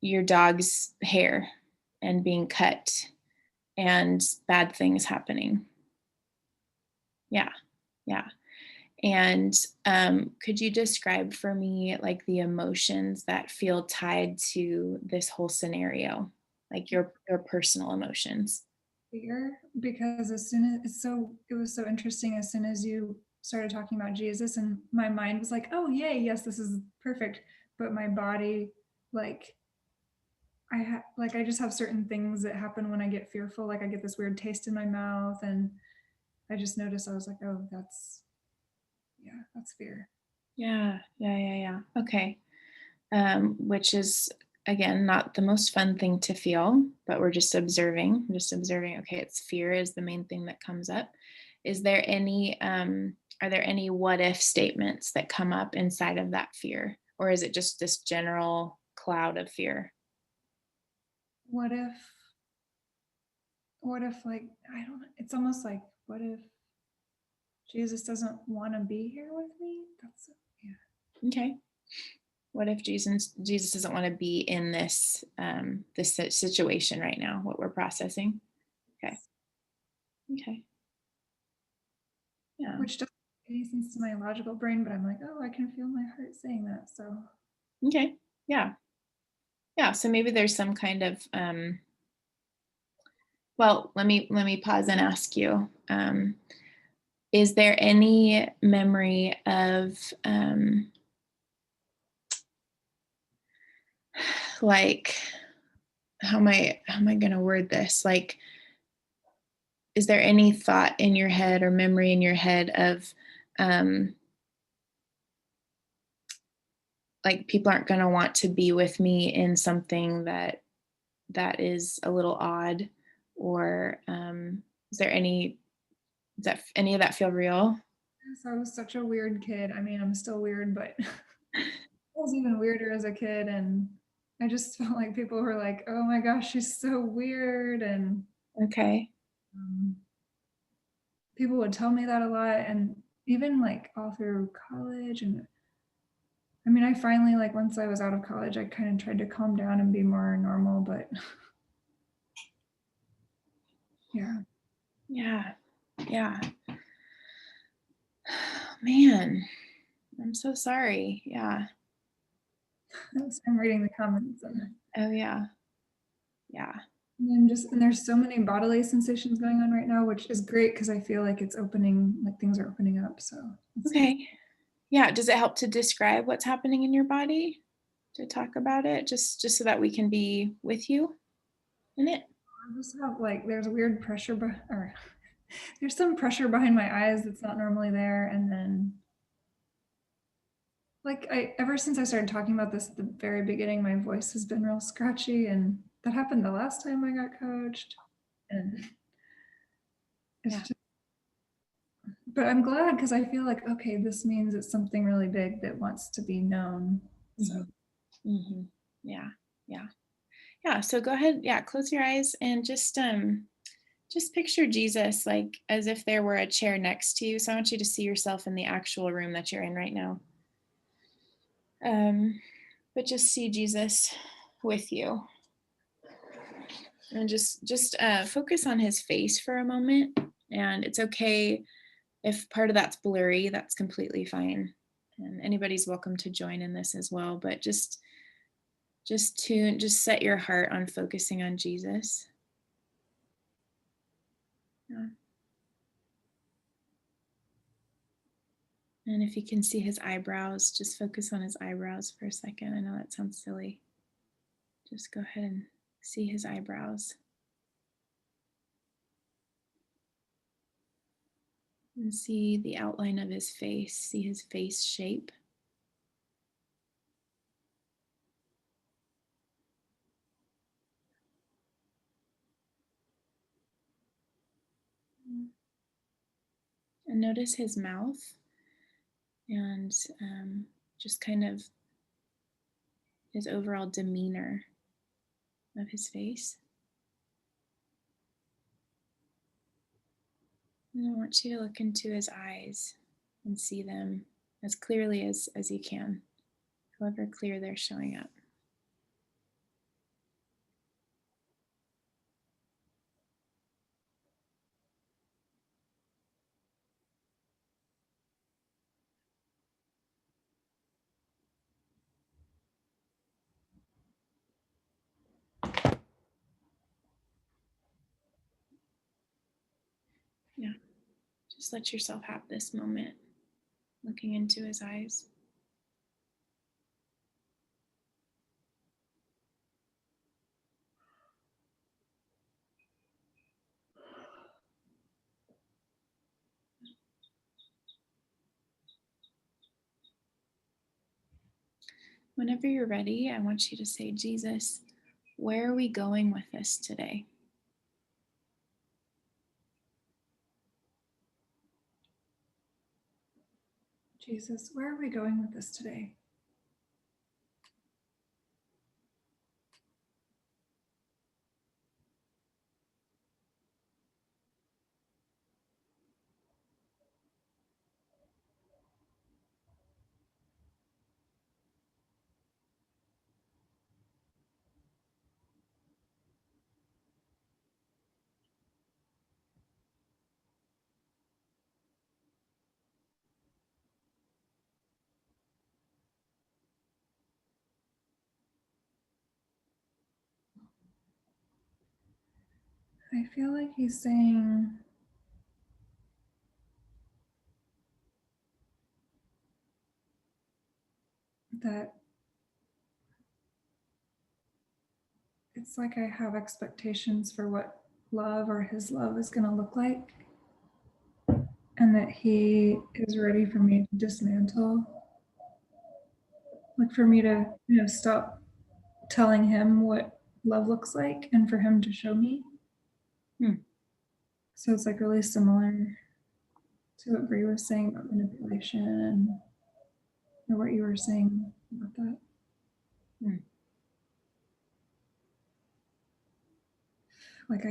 S2: your dog's hair and being cut and bad things happening. Yeah, yeah. And could you describe for me like the emotions that feel tied to this whole scenario, like your personal emotions?
S4: fear. Because as soon as it was so interesting as soon as you started talking about Jesus, and my mind was like, oh yay, yes, this is perfect. But my body, like I just have certain things that happen when I get fearful. Like I get this weird taste in my mouth, and I just noticed, I was like, oh, that's fear.
S2: Yeah, yeah, yeah, yeah. Okay. Which is again not the most fun thing to feel, but we're just observing. Just observing. Okay, it's fear is the main thing that comes up. Is there any are there any what if statements that come up inside of that fear? Or is it just this general cloud of fear?
S4: What if like, I don't know, it's almost like, what if Jesus doesn't want to be here with me? That's yeah.
S2: Okay. What if Jesus doesn't want to be in this situation right now, what we're processing? Okay. Okay. Yeah.
S4: Which doesn't make any sense to my logical brain, but I'm like, oh, I can feel my heart saying that. So
S2: Okay. Yeah. Yeah. So maybe there's some kind of well, let me pause and ask you. Is there any memory of like how am I gonna word this? Like, is there any thought in your head or memory in your head of um like people aren't going to want to be with me in something that is a little odd, or is there any Does that any of that feel real?
S4: Yes, I was such a weird kid. I mean, I'm still weird, but I was even weirder as a kid. And I just felt like people were like, oh my gosh, she's so weird. And
S2: Okay.
S4: um, people would tell me that a lot. And even like all through college. And I mean, I finally, like, once I was out of college, I kind of tried to calm down and be more normal, but yeah.
S2: Yeah. Yeah. Man, I'm so sorry. Yeah.
S4: I'm reading the comments and
S2: Oh, yeah. Yeah.
S4: and there's so many bodily sensations going on right now, which is great because I feel like it's opening, like things are opening up. So
S2: Okay. Yeah. Does it help to describe what's happening in your body? To talk about it, just so that we can be with you in it?
S4: I just have like there's a weird pressure, or there's some pressure behind my eyes that's not normally there, and then like ever since I started talking about this at the very beginning, my voice has been real scratchy, and that happened the last time I got coached, and it's
S2: Yeah.
S4: just. But I'm glad because I feel like okay, this means it's something really big that wants to be known. So.
S2: Mm-hmm. Yeah. Yeah. Yeah. So go ahead. Yeah. Close your eyes and just picture Jesus like as if there were a chair next to you. So I want you to see yourself in the actual room that you're in right now. But just see Jesus with you. And just focus on his face for a moment. And it's okay if part of that's blurry, that's completely fine. And anybody's welcome to join in this as well. But just set your heart on focusing on Jesus. Yeah. And if you can see his eyebrows, just focus on his eyebrows for a second. I know that sounds silly. Just go ahead and see his eyebrows. And see the outline of his face, see his face shape. And notice his mouth and just kind of his overall demeanor of his face. And I want you to look into his eyes and see them as clearly as you can, however clear they're showing up. Yeah, just let yourself have this moment looking into his eyes. Whenever you're ready, I want you to say, Jesus, where are we going with this today?
S4: Jesus, where are we going with this today? I feel like he's saying that it's like I have expectations for what love or his love is going to look like, and that he is ready for me to dismantle, like for me to stop telling him what love looks like and for him to show me.
S2: Hmm.
S4: So it's like really similar. to what Brie was saying about manipulation, or what you were saying about that. Like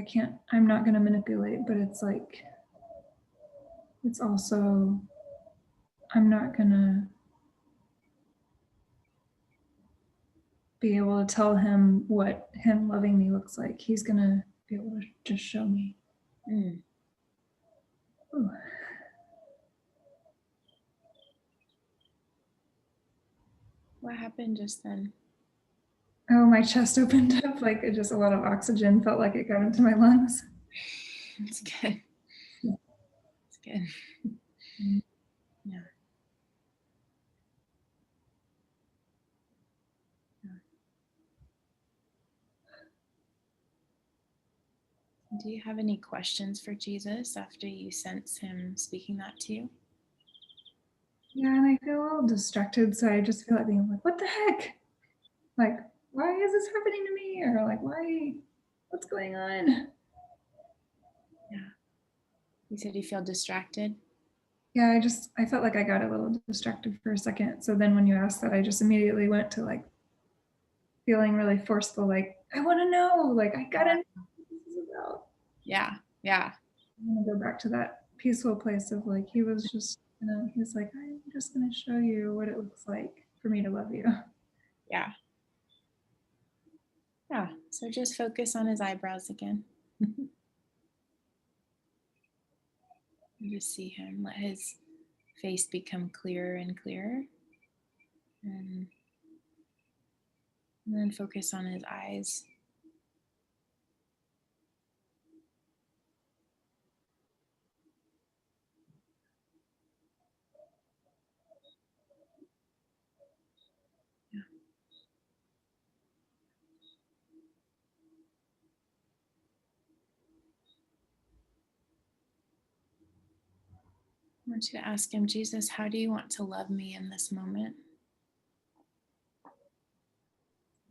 S4: I'm not going to manipulate, but it's like, it's also, I'm not going to be able to tell him what him loving me looks like. He's going to be able to just show me. Ooh.
S2: What happened just then?
S4: Oh, my chest opened up, like it just a lot of oxygen felt like it got into my lungs.
S2: It's good. It's good. Yeah. Do you have any questions for Jesus after you sense him speaking that to you?
S4: Yeah, and I feel a little distracted, so I just feel like being like, what the heck? Like, why is this happening to me? Or like, what's going on?
S2: Yeah. You said you feel distracted?
S4: Yeah, I felt like I got a little distracted for a second. So then when you asked that, I just immediately went to like feeling really forceful, like, I want to know, like, I gotta know what this is about.
S2: Yeah, yeah.
S4: I'm gonna go back to that peaceful place of like, he was like, I'm just gonna show you what it looks like for me to love you.
S2: Yeah. Yeah, so just focus on his eyebrows again. Just see him, let his face become clearer and clearer. And then focus on his eyes. Yeah. I want you to ask him, Jesus, how do you want to love me in this moment?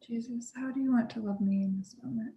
S4: Jesus, how do you want to love me in this moment?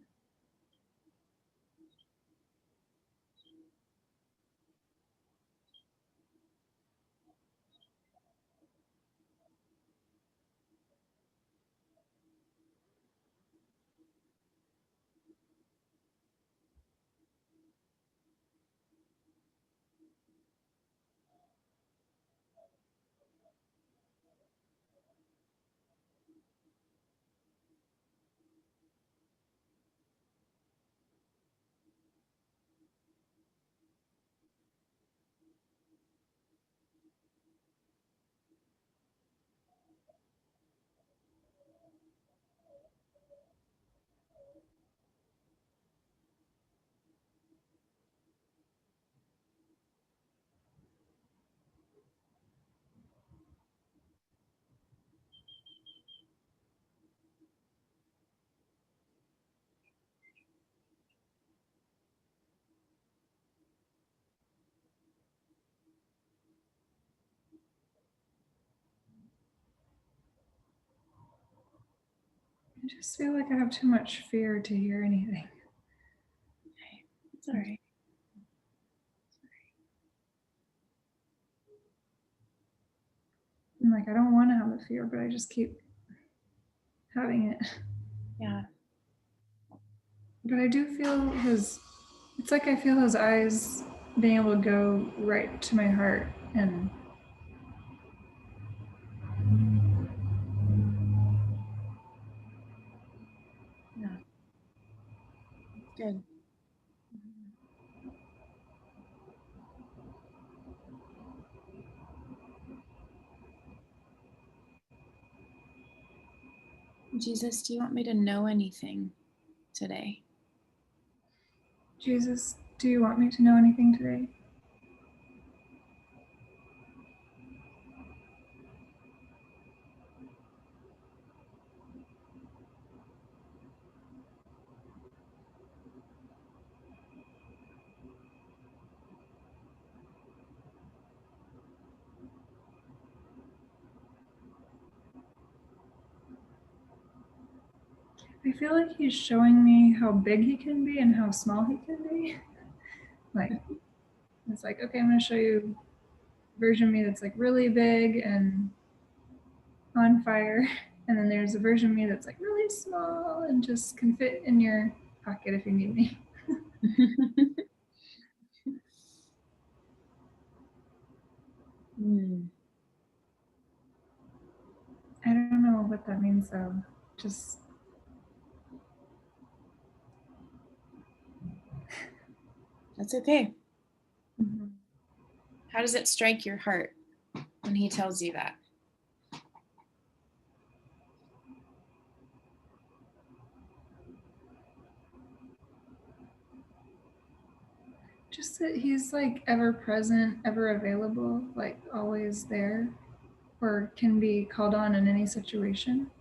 S4: I just feel like I have too much fear to hear anything.
S2: Okay, it's all right.
S4: I'm like, I don't want to have a fear, but I just keep having it.
S2: Yeah.
S4: But I do feel it's like I feel his eyes being able to go right to my heart and
S2: Yeah. Good. Jesus, do you want me to know anything today?
S4: Jesus, do you want me to know anything today? I feel like he's showing me how big he can be and how small he can be. Like, it's like, okay, I'm going to show you version of me that's like really big and on fire. And then there's a version of me that's like really small and just can fit in your pocket if you need me. I don't know what that means though. Just
S2: That's okay.
S4: mm-hmm.
S2: How does it strike your heart when he tells you that?
S4: Just that he's like ever present, ever available, like always there, or can be called on in any situation.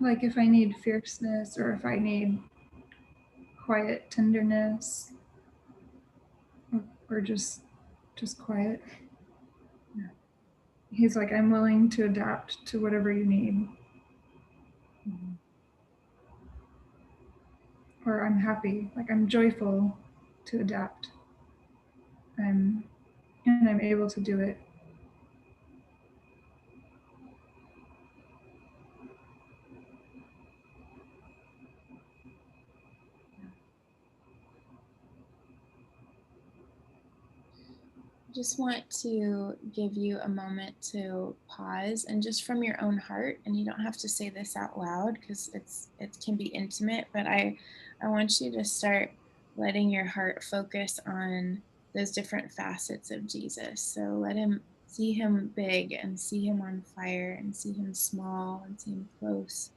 S4: Like if I need fierceness or if I need quiet tenderness or just quiet.
S2: Yeah.
S4: He's like, I'm willing to adapt to whatever you need.
S2: Mm-hmm.
S4: Or I'm happy, like I'm joyful to adapt. And I'm able to do it.
S2: Just want to give you a moment to pause and just from your own heart, and you don't have to say this out loud because it can be intimate, but I want you to start letting your heart focus on those different facets of Jesus. So let him see him big and see him on fire and see him small and see him close.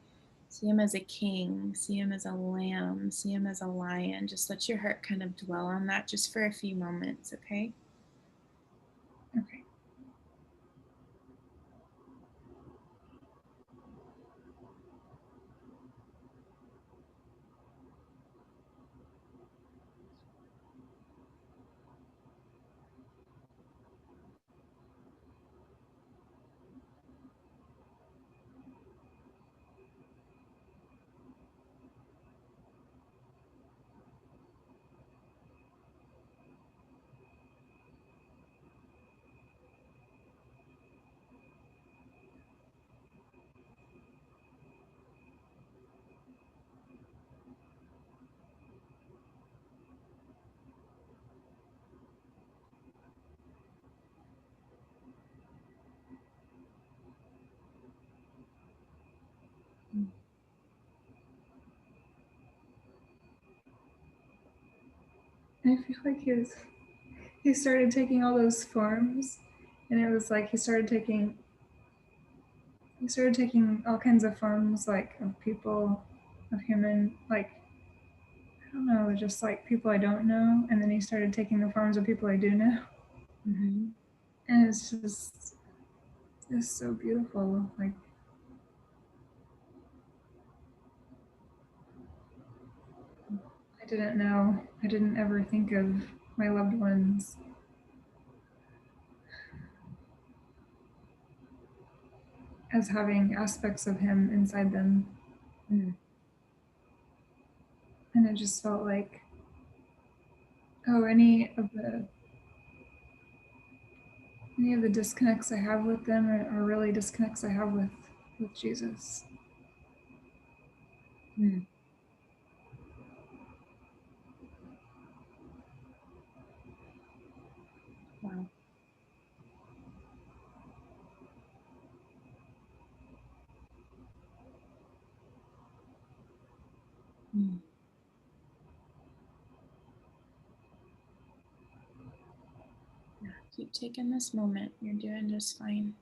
S2: See him as a king, see him as a lamb, see him as a lion. Just let your heart kind of dwell on that just for a few moments, okay?
S4: Okay. I feel like he started taking all those forms, and it was like he started taking all kinds of forms, like of people, of human, like I don't know, just like people I don't know, and then he started taking the forms of people I do know,
S2: Mm-hmm.
S4: and it's so beautiful. Like I didn't ever think of my loved ones as having aspects of him inside them.
S2: Mm.
S4: And it just felt like, oh, any of the disconnects I have with them are really disconnects I have with Jesus.
S2: Mm. Wow. Mm. Yeah, keep taking this moment. You're doing just fine.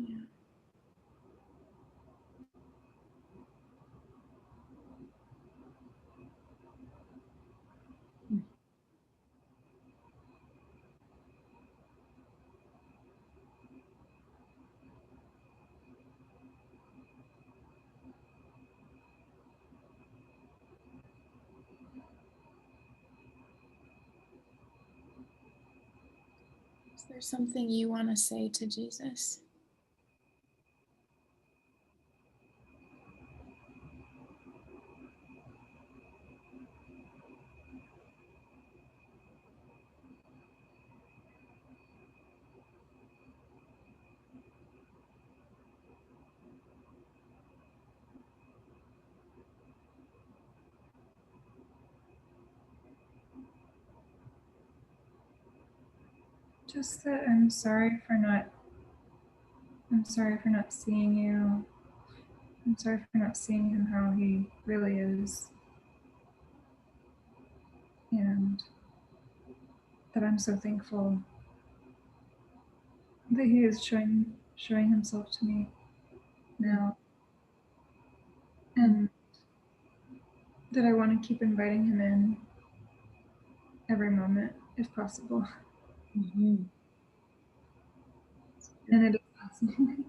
S2: Yeah. Is there something you want to say to Jesus?
S4: Just that I'm sorry for not seeing you. I'm sorry for not seeing him how he really is. And that I'm so thankful that he is showing himself to me now. And that I want to keep inviting him in every moment if possible.
S2: Mm-hmm.
S4: And it is possible.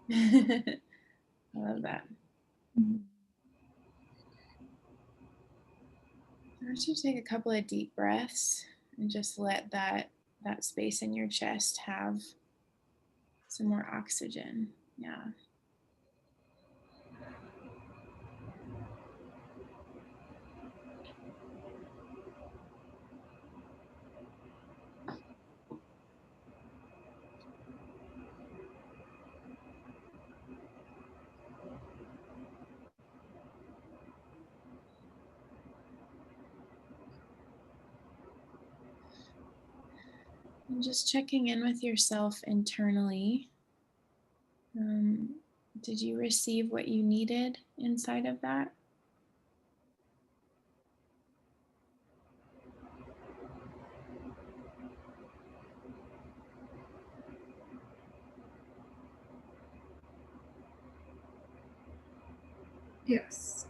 S2: I love that. Why don't you take a couple of deep breaths and just let that space in your chest have some more oxygen. Yeah. And just checking in with yourself internally. Did you receive what you needed inside of that?
S4: Yes.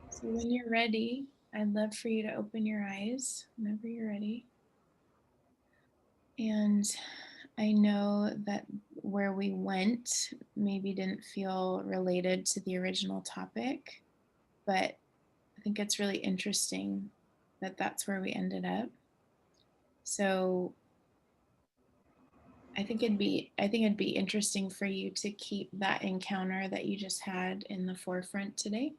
S2: So when you're ready, I'd love for you to open your eyes whenever you're ready. And I know that where we went maybe didn't feel related to the original topic, but I think it's really interesting that that's where we ended up. So I think it'd be interesting for you to keep that encounter that you just had in the forefront today.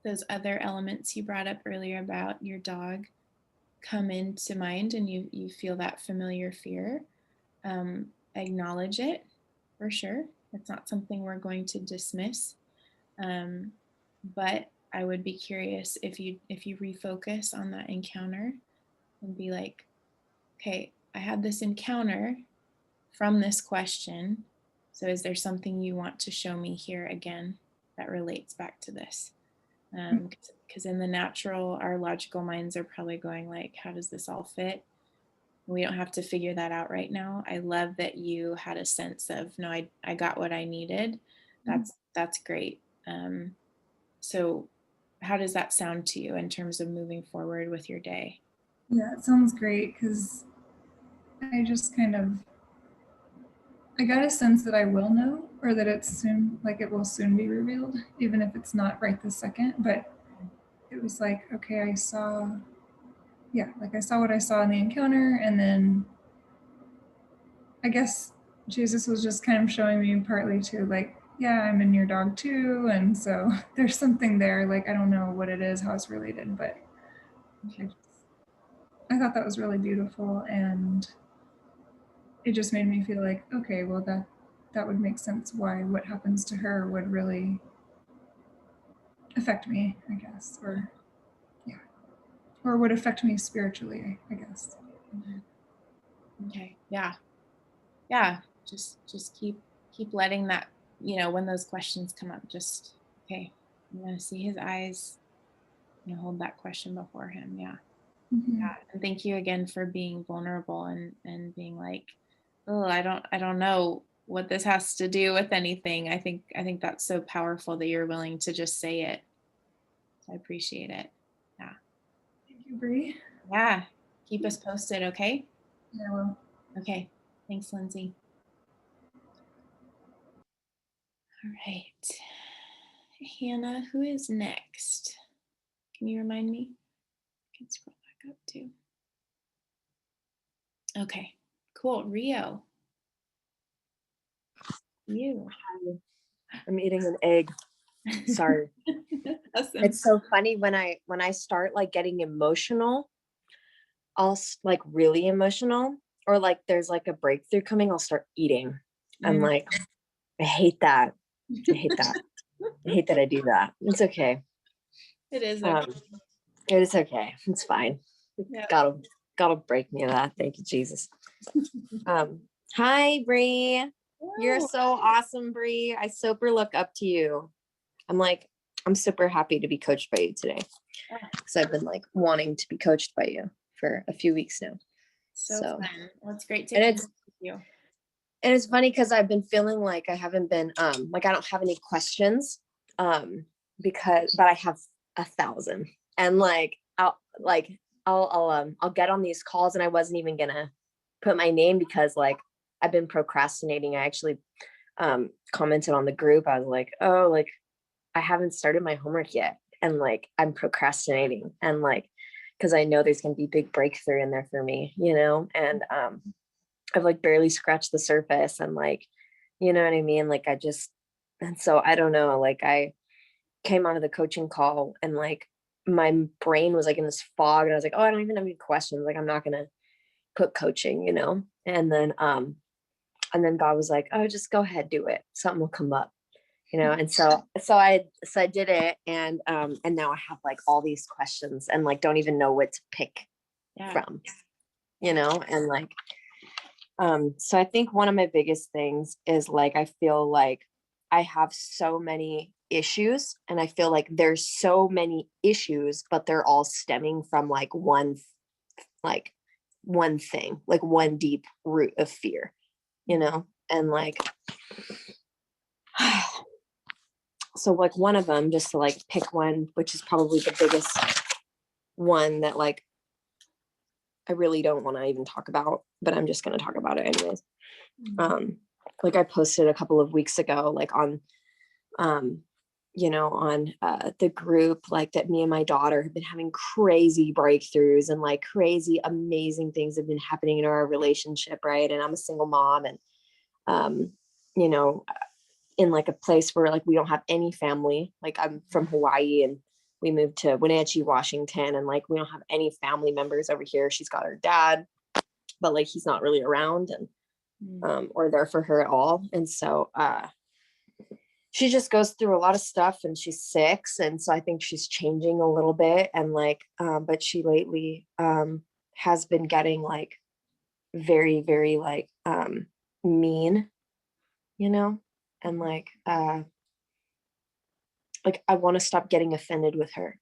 S2: Those other elements you brought up earlier about your dog come into mind and you feel that familiar fear. Acknowledge it for sure. It's not something we're going to dismiss. But I would be curious if you refocus on that encounter and be like, okay, I had this encounter from this question. So is there something you want to show me here again that relates back to this? Because in the natural, our logical minds are probably going like, how does this all fit? We don't have to figure that out right now. I love that you had a sense of, no, I got what I needed. That's great. So how does that sound to you in terms of moving forward with your day?
S4: Yeah, it sounds great because I just I got a sense that I will know, or that it's soon, like it will soon be revealed, even if it's not right this second. But it was like, okay, I saw what I saw in the encounter. And then I guess Jesus was just kind of showing me partly to like, yeah, I'm in your dog too. And so there's something there. Like, I don't know what it is, how it's related, but I thought that was really beautiful. And it just made me feel like, okay, well, that would make sense why what happens to her would really affect me, I guess, or would affect me spiritually, I guess.
S2: Okay. Yeah. Just keep letting that, when those questions come up, just, okay, I'm gonna see his eyes. You hold that question before him. Yeah.
S4: Mhm.
S2: Yeah. And thank you again for being vulnerable and being like, oh, I don't know what this has to do with anything. I think that's so powerful that you're willing to just say it. So I appreciate it. Yeah.
S4: Thank you, Brie.
S2: Yeah. Keep us posted, okay?
S4: Yeah, well.
S2: Okay. Thanks, Lindsay. All right. Hannah, who is next? Can you remind me? I can scroll back up too. Okay, cool. Rio. You.
S5: I'm eating an egg. Sorry.
S2: Awesome.
S5: It's so funny when I start like getting emotional, like really emotional, or like there's like a breakthrough coming, I'll start eating. I'm like, I hate that. I hate that. I hate that I do that. It's okay.
S2: It is okay.
S5: It is okay. It's fine.
S2: Yeah.
S5: Gotta break me of that. Thank you, Jesus. Hi, Brie. You're so awesome, Brie. I super look up to you. I'm super happy to be coached by you today, because I've been like wanting to be coached by you for a few weeks now.
S2: So fun. Well, it's great to
S5: And
S2: connect with you.
S5: And it's funny because I've been feeling like I haven't been like I don't have any questions but I have 1,000, and like I'll get on these calls, and I wasn't even gonna put my name because like I've been procrastinating. I actually commented on the group. I was like, oh, like I haven't started my homework yet, and like I'm procrastinating, and like because I know there's gonna be big breakthrough in there for me, and I've like barely scratched the surface, and like, you know what I mean? Like and so I don't know, like I came onto the coaching call, and like my brain was like in this fog, and I was like, oh, I don't even have any questions. Like, I'm not going to put coaching, and then God was like, oh, just go ahead, do it. Something will come up, And so I did it. And now I have like all these questions, and like, don't even know what to pick from, and like, so I think one of my biggest things is like, I feel like I have so many issues, and I feel like there's so many issues, but they're all stemming from like one thing, like one deep root of fear, and like, so like one of them, just to like pick one, which is probably the biggest one that like I really don't want to even talk about, but I'm just going to talk about it anyways. Like I posted a couple of weeks ago, like on, on the group, like that me and my daughter have been having crazy breakthroughs, and like crazy, amazing things have been happening in our relationship. Right. And I'm a single mom, and, in like a place where like we don't have any family. Like I'm from Hawaii, and we moved to Wenatchee, Washington, and like we don't have any family members over here. She's got her dad, but like he's not really around, and or there for her at all. And so she just goes through a lot of stuff, and she's 6, and so I think she's changing a little bit. And like but she lately has been getting like very, very like mean, and like I want to stop getting offended with her,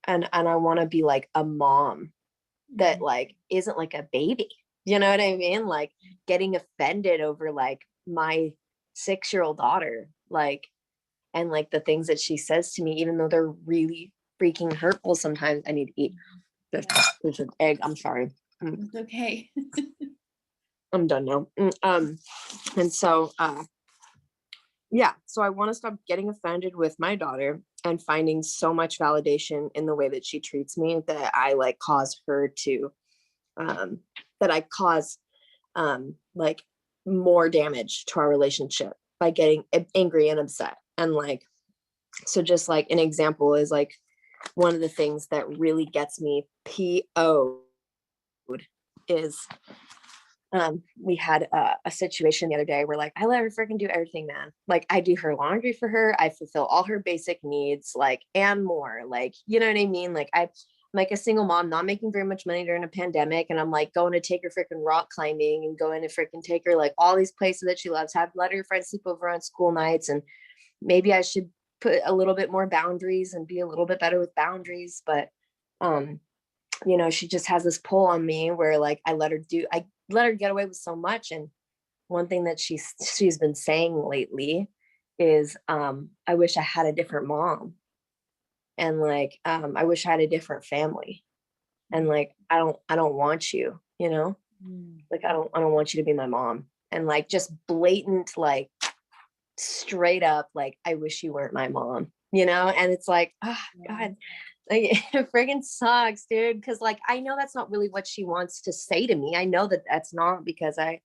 S5: and I want to be like a mom that like isn't like a baby, you know what I mean? Like getting offended over like my 6-year-old daughter, like, and like the things that she says to me, even though they're really freaking hurtful. Sometimes I need to eat. There's an egg. I'm sorry.
S2: It's okay.
S5: I'm done now. And so yeah, so I want to stop getting offended with my daughter and finding so much validation in the way that she treats me, that I like cause her to that I cause like more damage to our relationship by getting angry and upset. And like, so just like an example is like one of the things that really gets me PO'd is we had a situation the other day where like I let her freaking do everything, man. Like I do her laundry for her, I fulfill all her basic needs, like, and more, like, you know what I mean? Like I'm like a single mom, not making very much money during a pandemic, and I'm like going to take her freaking rock climbing and going to freaking take her like all these places that she loves, have let her friends sleep over on school nights. And maybe I should put a little bit more boundaries and be a little bit better with boundaries. But, you know, she just has this pull on me where like, I let her get away with so much. And one thing that she's been saying lately is, I wish I had a different mom. And like, I wish I had a different family. And like, I don't want you, you know, like, I don't want you to be my mom. And like, just blatant, like straight up, like, I wish you weren't my mom, you know? And it's like, oh God, like, it friggin' sucks, dude. Cause like, I know that's not really what she wants to say to me. I know that that's not, because I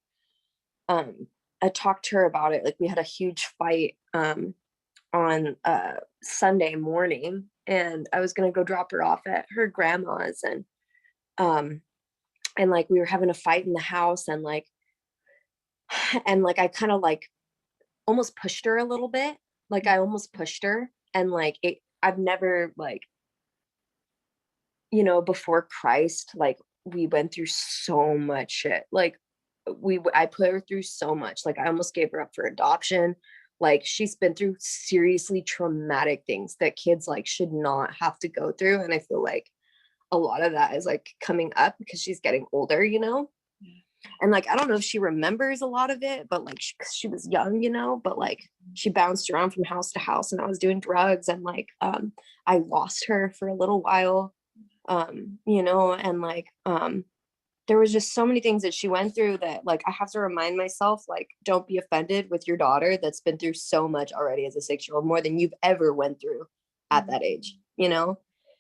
S5: talked to her about it. Like, we had a huge fight, on Sunday morning, and I was gonna go drop her off at her grandma's, and like, we were having a fight in the house, and like I kind of like almost pushed her a little bit. Like, I almost pushed her, and like, I've never, like, you know, before Christ, like, we went through so much shit. Like, I put her through so much. Like, I almost gave her up for adoption. Like, she's been through seriously traumatic things that kids like should not have to go through. And I feel like a lot of that is like coming up because she's getting older, you know? And like, I don't know if she remembers a lot of it, but like, she was young, you know, but like, she bounced around from house to house, and I was doing drugs, and like, I lost her for a little while, you know, and like, there was just so many things that she went through that like, I have to remind myself, like, don't be offended with your daughter that's been through so much already as a 6-year-old, more than you've ever went through at that age, you know?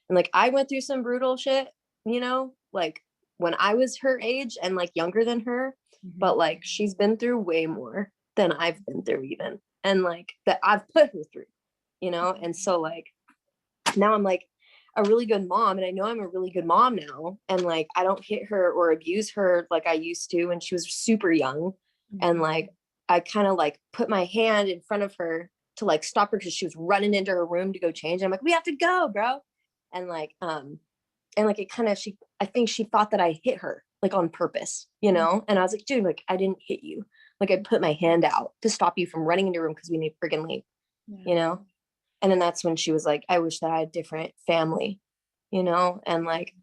S5: And like, I went through some brutal shit, you know, like when I was her age and like younger than her, but like, she's been through way more than I've been through even. And like, that I've put her through, you know? And so like, now I'm like a really good mom, and I know I'm a really good mom now. And like, I don't hit her or abuse her like I used to when she was super young. And like, I kind of like put my hand in front of her to like stop her, because she was running into her room to go change. I'm like, we have to go, bro. And like, it kind of, I think she thought that I hit her like on purpose, you know? And I was like, dude, like, I didn't hit you. Like, I put my hand out to stop you from running into your room because we need to friggin' leave, you know? And then that's when she was like, I wish that I had a different family, you know? And like,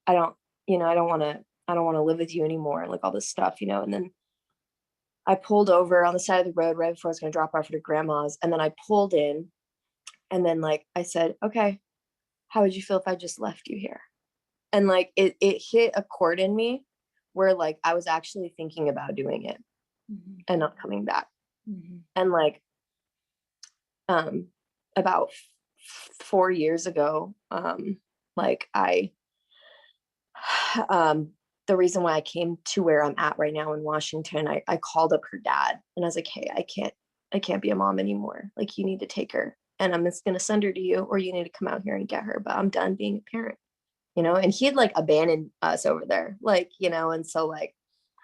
S5: I don't want to live with you anymore. Like, all this stuff, you know? And then I pulled over on the side of the road right before I was going to drop her off at her grandma's. And then I pulled in, and then like, I said, okay, how would you feel if I just left you here? And like, it hit a chord in me where like, I was actually thinking about doing it and not coming back. And like, about 4 years ago, like the reason why I came to where I'm at right now in Washington, I called up her dad, and I was like, hey, I can't be a mom anymore. Like, you need to take her, and I'm just going to send her to you, or you need to come out here and get her, but I'm done being a parent, you know? And he had like abandoned us over there, like, you know? And so like,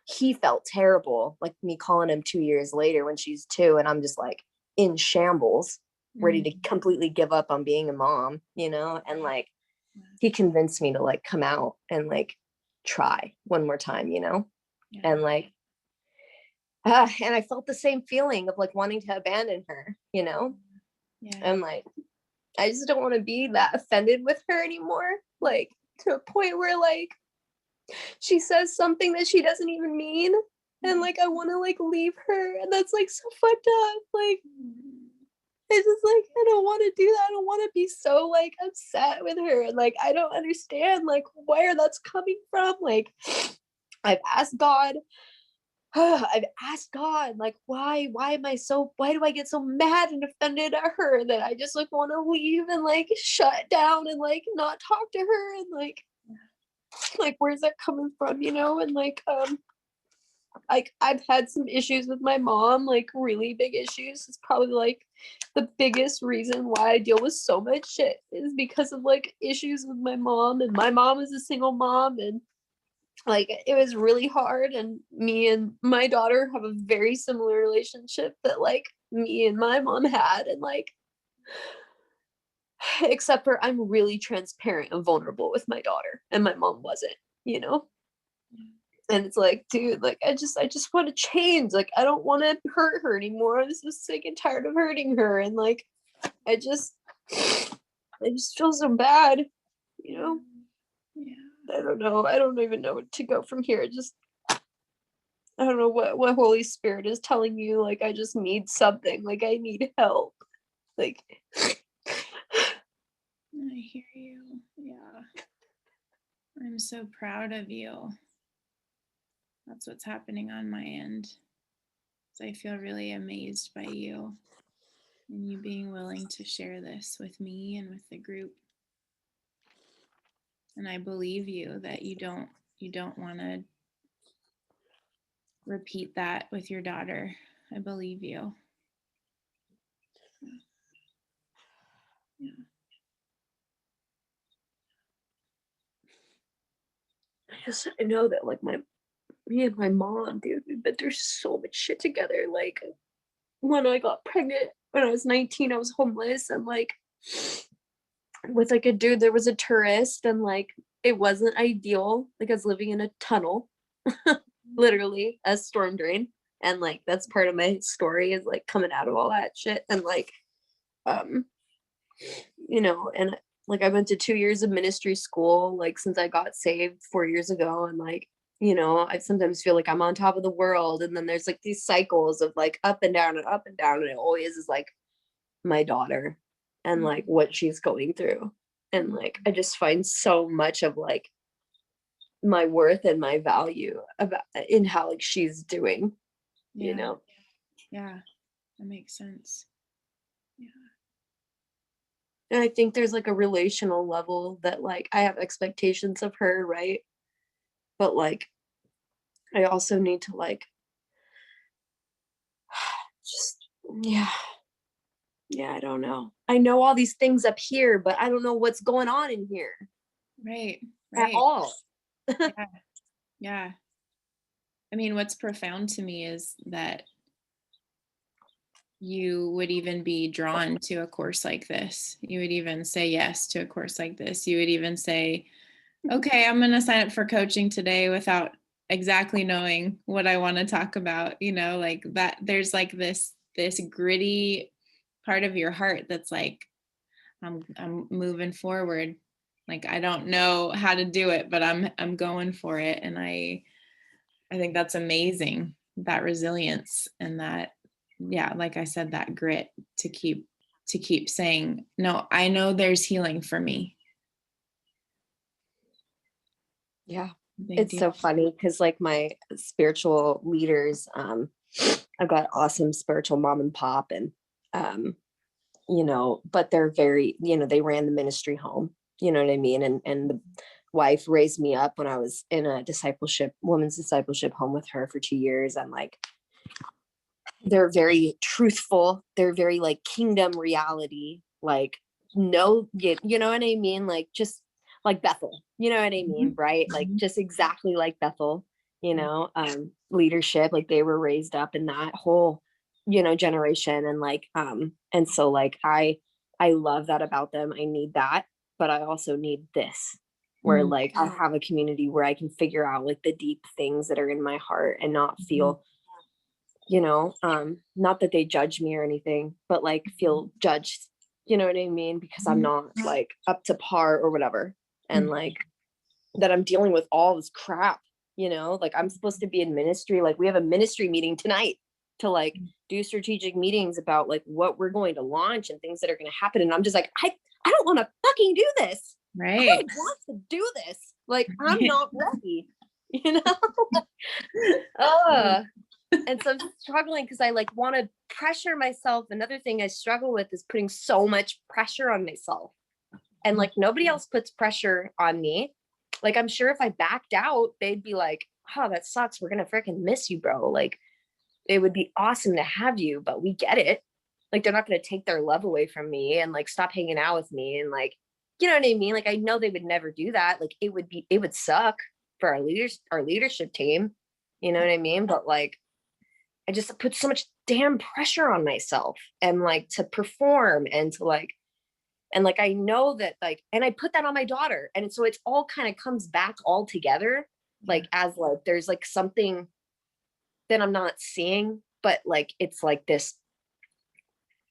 S5: he felt terrible, like me calling him 2 years later when she's 2, and I'm just like in shambles, ready to completely give up on being a mom, you know? And like, he convinced me to like come out and like try one more time, you know? And like, and I felt the same feeling of like wanting to abandon her, you know? And like, I just don't want to be that offended with her anymore. Like, to a point where like, she says something that she doesn't even mean. And like, I want to like leave her. And that's like so fucked up. Like, it's just like, I don't want to do that. I don't want to be so like upset with her. And like, I don't understand like where that's coming from. Like, I've asked God, like, why do I get so mad and offended at her that I just like want to leave and like shut down and like not talk to her, and like where's that coming from, you know? And like I've had some issues with my mom, like really big issues. It's probably like the biggest reason why I deal with so much shit is because of like issues with my mom. And my mom is a single mom, and like it was really hard. And me and my daughter have a very similar relationship that like me and my mom had. And like, except for I'm really transparent and vulnerable with my daughter, and my mom wasn't, you know? And it's like, dude, like, I just want to change. Like, I don't want to hurt her anymore. I'm so sick and tired of hurting her. And like, I just feel so bad, you know?
S2: Yeah.
S5: I don't know. I don't even know where to go from here. I don't know what Holy Spirit is telling you. Like, I just need something. Like, I need help. Like,
S2: I hear you. Yeah. I'm so proud of you. That's what's happening on my end. So I feel really amazed by you and you being willing to share this with me and with the group. And I believe you that you don't want to repeat that with your daughter. I believe you. Yeah.
S5: I know that like me and my mom, dude, we've been through so much shit together. Like, when I got pregnant when I was 19, I was homeless and like with like a dude, there was a tourist, and like it wasn't ideal. Like, I was living in a tunnel, literally a storm drain. And like that's part of my story, is like coming out of all that shit. And like you know, and like I went to 2 years of ministry school, like since I got saved 4 years ago. And like, you know, I sometimes feel like I'm on top of the world. And then there's like these cycles of like up and down and up and down. And it always is like my daughter and like what she's going through. And like, I just find so much of like my worth and my value about in how like she's doing, you know?
S2: Yeah, that makes sense. Yeah.
S5: And I think there's like a relational level that like I have expectations of her, right? But like I also need to like just I don't know. I know all these things up here, but I don't know what's going on in here
S2: Right.
S5: at all.
S2: Yeah. Yeah. I mean, what's profound to me is that you would even be drawn to a course like this. You would even say yes to a course like this. You would even say, okay, I'm going to sign up for coaching today without exactly knowing what I want to talk about, you know, like that. There's like this gritty part of your heart that's like, I'm moving forward. Like, I don't know how to do it, but I'm going for it. And I think that's amazing, that resilience and that, yeah, like I said, that grit to keep saying, no, I know there's healing for me.
S5: Yeah. It's so funny because like my spiritual leaders, I've got awesome spiritual mom and pop, and you know, but they're very, you know, they ran the ministry home, you know what I mean? And the wife raised me up when I was in a women's discipleship home with her for 2 years. And like, they're very truthful. They're very like kingdom reality, like, no, you know what I mean? Like, just like Bethel, you know what I mean? Right. Like just exactly like Bethel, you know, leadership, like they were raised up in that whole, you know, generation. And like, and so like, I love that about them. I need that, but I also need this, where like I have a community where I can figure out like the deep things that are in my heart and not feel, you know, not that they judge me or anything, but like feel judged, you know what I mean? Because I'm not like up to par or whatever. And like that I'm dealing with all this crap, you know, like I'm supposed to be in ministry. Like we have a ministry meeting tonight to like do strategic meetings about like what we're going to launch and things that are going to happen. And I'm just like, I don't want to fucking do this.
S2: Right.
S5: I don't want to do this. Like, I'm not ready, you know? And so I'm struggling because I like want to pressure myself. Another thing I struggle with is putting so much pressure on myself. And like nobody else puts pressure on me. Like, I'm sure if I backed out, they'd be like, oh, that sucks. We're going to freaking miss you, bro. Like, it would be awesome to have you, but we get it. Like, they're not going to take their love away from me and like stop hanging out with me. And like, you know what I mean? Like, I know they would never do that. Like, it would suck for our leadership team. You know what I mean? But like, I just put so much damn pressure on myself and like to perform and to like, and like, I know that like, and I put that on my daughter. And so it's all kind of comes back all together, like as like, there's like something that I'm not seeing, but like, it's like this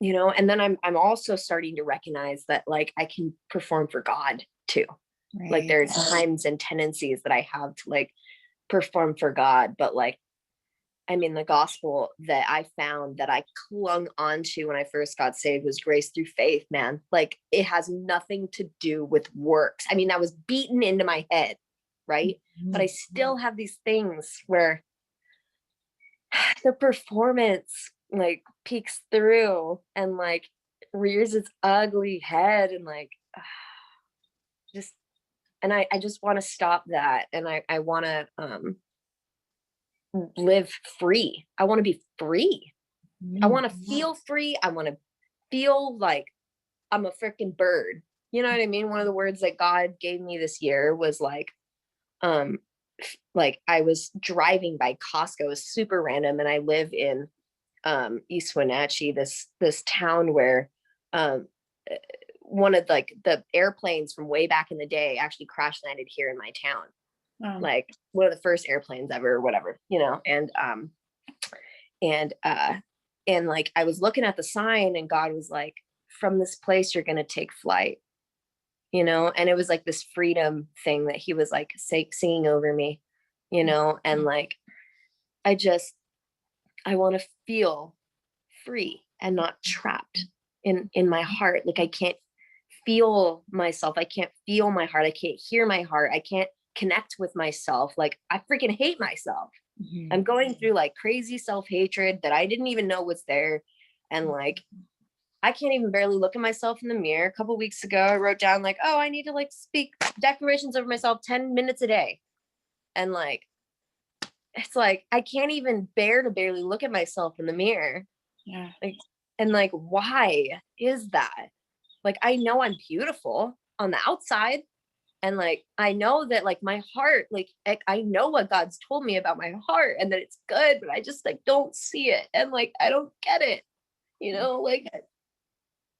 S5: you know, and then I'm also starting to recognize that like I can perform for God too.
S2: Right.
S5: Like there's times and tendencies that I have to like perform for God, but like, I mean, the gospel that I found that I clung onto when I first got saved was grace through faith, man. Like it has nothing to do with works. I mean, that was beaten into my head, right? But I still have these things where the performance like peeks through and like rears its ugly head and like just, and I just want to stop that. And I want to live free. I want to be free. I want to feel free. I want to feel like I'm a freaking bird. You know what I mean? One of the words that God gave me this year was like I was driving by Costco. It was super random, and I live in East Wenatchee, this town where one of like the airplanes from way back in the day actually crash landed here in my town. Like one of the first airplanes ever or whatever, you know. And like I was looking at the sign and God was like, from this place you're going to take flight, you know. And it was like this freedom thing that he was like singing over me, you know. And like I want to feel free and not trapped in my heart. Like I can't feel myself. I can't feel my heart. I can't hear my heart. I can't connect with myself. Like I freaking hate myself. I'm going through like crazy self-hatred that I didn't even know was there. And like, I can't even barely look at myself in the mirror. A couple weeks ago, I wrote down like, oh, I need to like speak declarations over myself 10 minutes a day. And like, it's like, I can't even bear to barely look at myself in the mirror.
S2: Yeah.
S5: Like, and like, why is that? Like, I know I'm beautiful on the outside. And like, I know that like my heart, like I know what God's told me about my heart and that it's good, but I just like don't see it. And like, I don't get it, you know, like,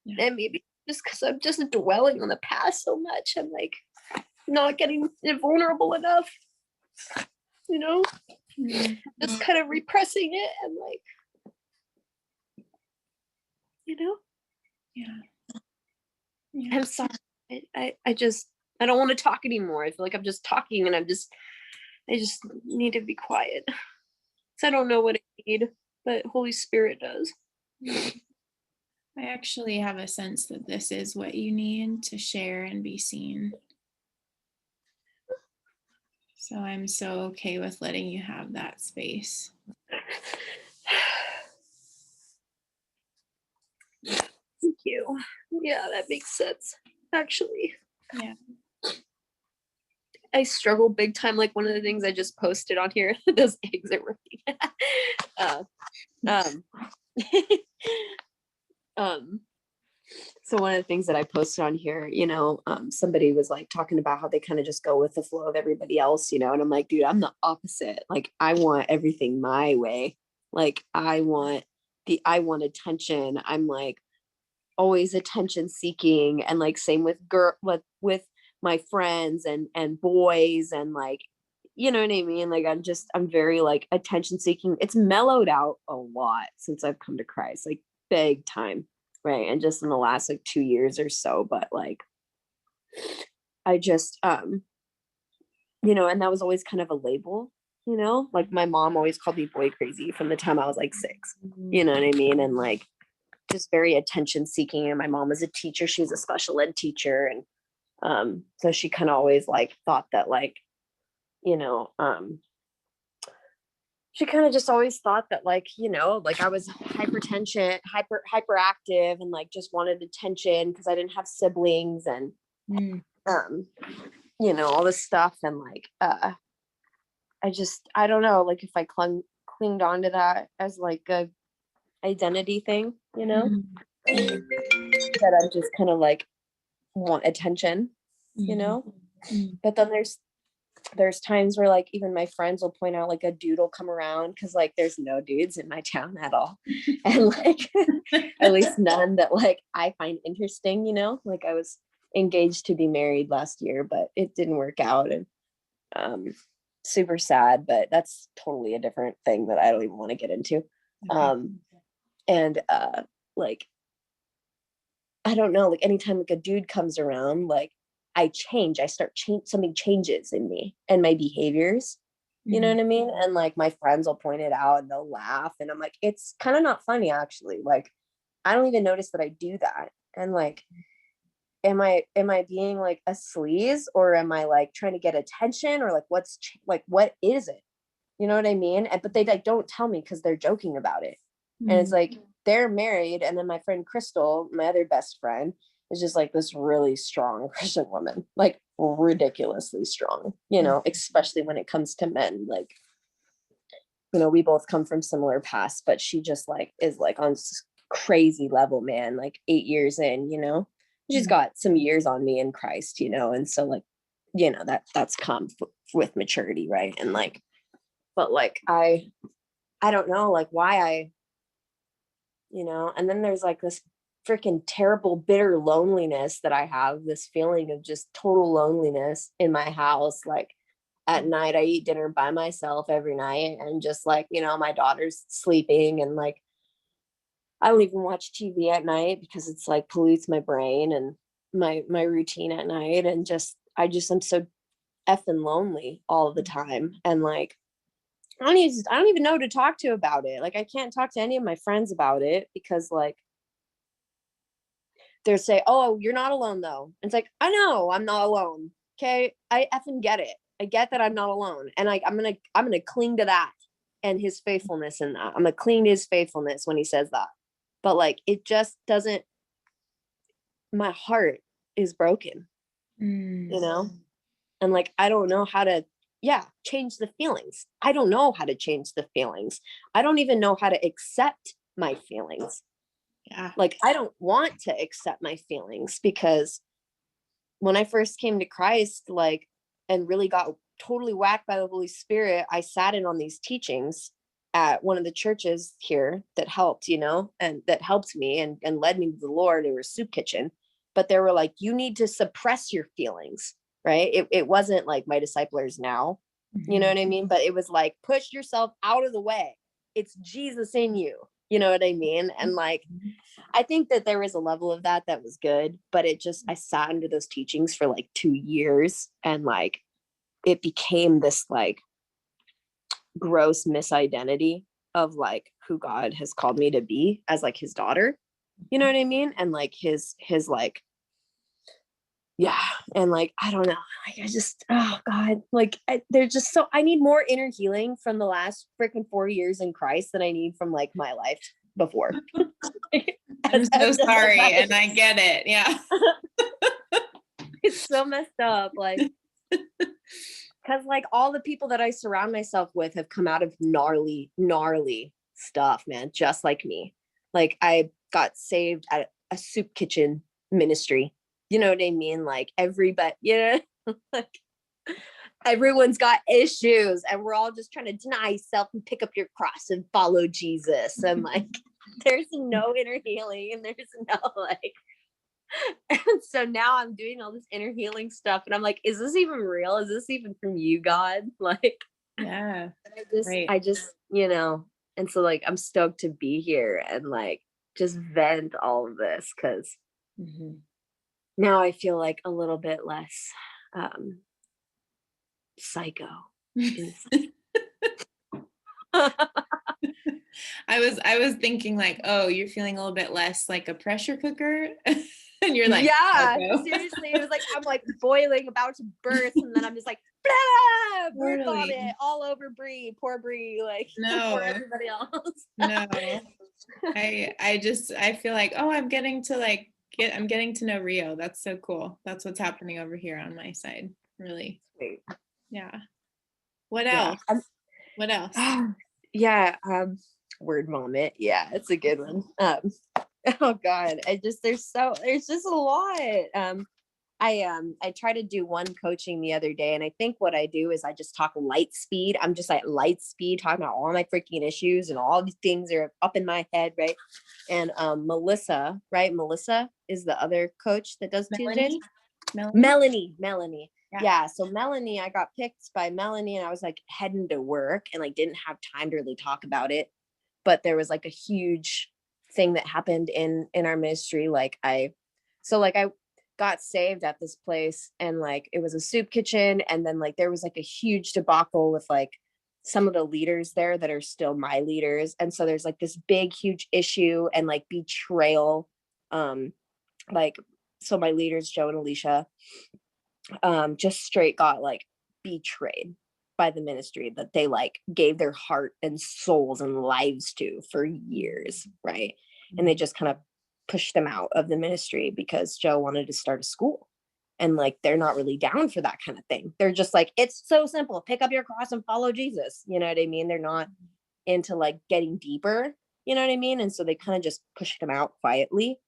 S5: and maybe just because I'm just dwelling on the past so much, I'm like not getting vulnerable enough, you know, just kind of repressing it and like, you know, I'm sorry. I don't want to talk anymore. I feel like I'm just talking and I just need to be quiet. So I don't know what I need, but Holy Spirit does.
S2: I actually have a sense that this is what you need to share and be seen. So I'm so okay with letting you have that space.
S5: Thank you. Yeah, that makes sense. Actually.
S2: Yeah.
S5: I struggle big time. Like one of the things I just posted on here, those eggs are working. So one of the things that I posted on here, you know, somebody was like talking about how they kind of just go with the flow of everybody else, you know, and I'm like, dude, I'm the opposite. Like I want everything my way. Like I want attention. I'm like always attention seeking, and like same with with my friends and boys, and like, you know what I mean? Like I'm very like attention seeking. It's mellowed out a lot since I've come to Christ, like big time. Right. And just in the last like 2 years or so, but like, I just, you know, and that was always kind of a label, you know, like my mom always called me boy crazy from the time I was like 6, you know what I mean? And like, just very attention seeking. And my mom was a teacher. She was a special ed teacher. And so she kind of always like thought that like, you know, she kind of just always thought that like, you know, like I was hyperactive and like just wanted attention because I didn't have siblings and, you know, all this stuff. And like, I don't know, like if I clinged on to that as like a identity thing, you know, that I'm just kind of like want attention, you know, but then there's times where like even my friends will point out like a dude will come around because like there's no dudes in my town at all, and like at least none that like I find interesting, you know. Like I was engaged to be married last year, but it didn't work out, and super sad, but that's totally a different thing that I don't even want to get into. And like I don't know, like anytime like a dude comes around, like I change, something changes in me and my behaviors. You know what I mean? And like my friends will point it out and they'll laugh. And I'm like, it's kind of not funny, actually. Like, I don't even notice that I do that. And like, am I being like a sleaze, or am I like trying to get attention, or like what is it? You know what I mean? But they like don't tell me because they're joking about it. And it's like they're married. And then my friend Crystal, my other best friend, is just like this really strong Christian woman, like ridiculously strong, especially when it comes to men. Like, we both come from similar pasts, but she just like is like on crazy level, man, like 8 years in, she's got some years on me in Christ, and so like, that's come with maturity, right? And like, but like I don't know like why and then there's like this freaking terrible bitter loneliness that I have, this feeling of just total loneliness in my house. Like at night I eat dinner by myself every night, and just like, my daughter's sleeping, and like I don't even watch TV at night because it's like pollutes my brain and my routine at night. And I'm so effing lonely all the time. And like I don't even know who to talk to about it. Like I can't talk to any of my friends about it because like they'll say, "Oh, you're not alone though." And it's like, I know I'm not alone. Okay. I effing get it. I get that I'm not alone. And like I'm gonna cling to that and his faithfulness in that. I'm gonna cling to his faithfulness when he says that. But like it just doesn't, my heart is broken, and like I don't know how to change the feelings. I don't know how to change the feelings. I don't even know how to accept my feelings. Like I don't want to accept my feelings, because when I first came to Christ, like, and really got totally whacked by the Holy Spirit, I sat in on these teachings at one of the churches here that helped, and that helped me and led me to the Lord. They were a soup kitchen, but they were like, you need to suppress your feelings, right? It wasn't like my disciplers now, you know what I mean? But it was like, push yourself out of the way. It's Jesus in you. You know what I mean? And like, I think that there was a level of that was good, but I sat under those teachings for like 2 years, and like, it became this like gross misidentity of like who God has called me to be as like his daughter. You know what I mean? And like his like, and like I don't know, like I just, oh God, like they're just so, I need more inner healing from the last freaking 4 years in Christ than I need from like my life before.
S2: I'm so sorry, and I get it. Yeah.
S5: It's so messed up, like, because like all the people that I surround myself with have come out of gnarly stuff, man, just like me. Like I got saved at a soup kitchen ministry. You know what I mean? Like everybody, like everyone's got issues, and we're all just trying to deny self and pick up your cross and follow Jesus. And like, there's no inner healing, and there's no like, and so now I'm doing all this inner healing stuff, and I'm like, is this even real? Is this even from you, God? Like,
S2: yeah,
S5: I just, and so like, I'm stoked to be here and like, just vent all of this. Cause now I feel like a little bit less, psycho.
S2: I was thinking like, oh, you're feeling a little bit less like a pressure cooker. And you're like,
S5: yeah, seriously, it was like I'm like boiling, about to burst, and then I'm just like, blah, bird vomit all over Brie, poor Brie, like
S2: no,
S5: for everybody else.
S2: No, I feel like, oh, I'm getting to know Rio. That's so cool. That's what's happening over here on my side. Really.
S5: Sweet.
S2: Yeah. What else? What else?
S5: Yeah. Word vomit. Yeah, it's a good one. Oh God, there's just a lot. I try to do one coaching the other day, and I think what I do is I just talk light speed. I'm just like light speed talking about all my freaking issues, and all these things are up in my head, right? And Melissa is the other coach that does Tuesdays. Melanie. Yeah. So Melanie, I got picked by Melanie, and I was like heading to work and like didn't have time to really talk about it. But there was like a huge thing that happened in our ministry. Like I So like I got saved at this place, and like it was a soup kitchen, and then like there was like a huge debacle with like some of the leaders there that are still my leaders, and so there's like this big huge issue and like betrayal. Like so my leaders Joe and Alicia just straight got like betrayed by the ministry that they like gave their heart and souls and lives to for years, right? And they just kind of pushed them out of the ministry because Joe wanted to start a school, and like they're not really down for that kind of thing. They're just like, it's so simple, pick up your cross and follow Jesus, you know what I mean? They're not into like getting deeper, you know what I mean? And so they kind of just pushed him out quietly,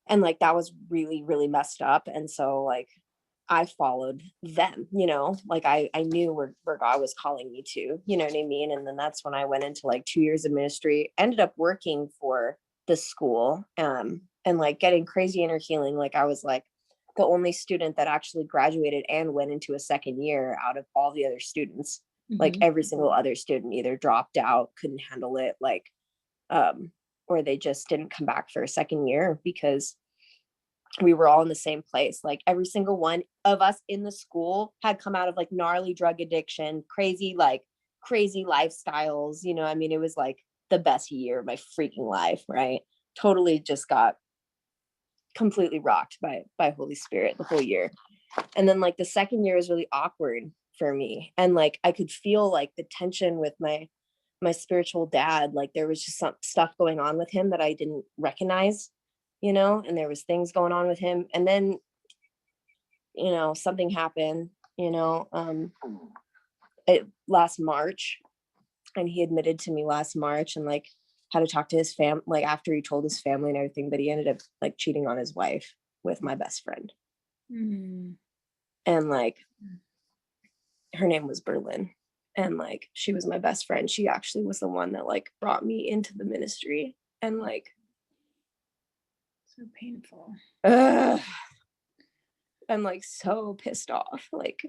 S5: and like that was really really messed up. And so like I followed them, you know, like I knew where God was calling me to, you know what I mean? And then that's when I went into like 2 years of ministry, ended up working for the school, and like getting crazy inner healing. Like I was like the only student that actually graduated and went into a second year out of all the other students. Like every single other student either dropped out, couldn't handle it, like, or they just didn't come back for a second year because we were all in the same place. Like every single one of us in the school had come out of like gnarly drug addiction, crazy lifestyles, you know. I mean, it was like the best year of my freaking life, right? Totally just got completely rocked by Holy Spirit the whole year. And then like the second year was really awkward for me, and like I could feel like the tension with my spiritual dad. Like there was just some stuff going on with him that I didn't recognize, you know, and there was things going on with him. And then, you know, something happened, you know, last March, and he admitted to me last March, and like had to talk to his fam, like after he told his family and everything, but he ended up like cheating on his wife with my best friend. And like her name was Berlin, and like she was my best friend. She actually was the one that like brought me into the ministry. And like
S2: So painful.
S5: I'm like so pissed off, like,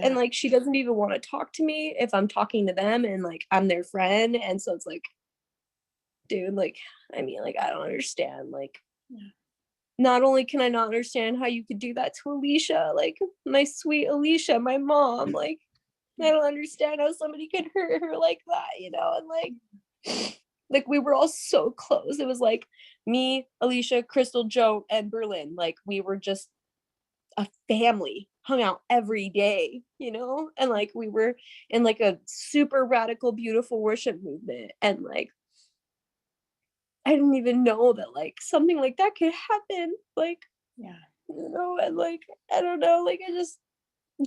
S5: and like she doesn't even want to talk to me if I'm talking to them, and like I'm their friend. And so it's like, dude, like, I mean, like, I don't understand. Like, not only can I not understand how you could do that to Alicia, like my sweet Alicia, my mom, like I don't understand how somebody could hurt her like that, you know. And like we were all so close. It was like me, Alicia, Crystal, Joe, and Berlin. Like we were just a family, hung out every day, you know. And like we were in like a super radical beautiful worship movement, and like I didn't even know that like something like that could happen, like, you know. And like I don't know, like I just,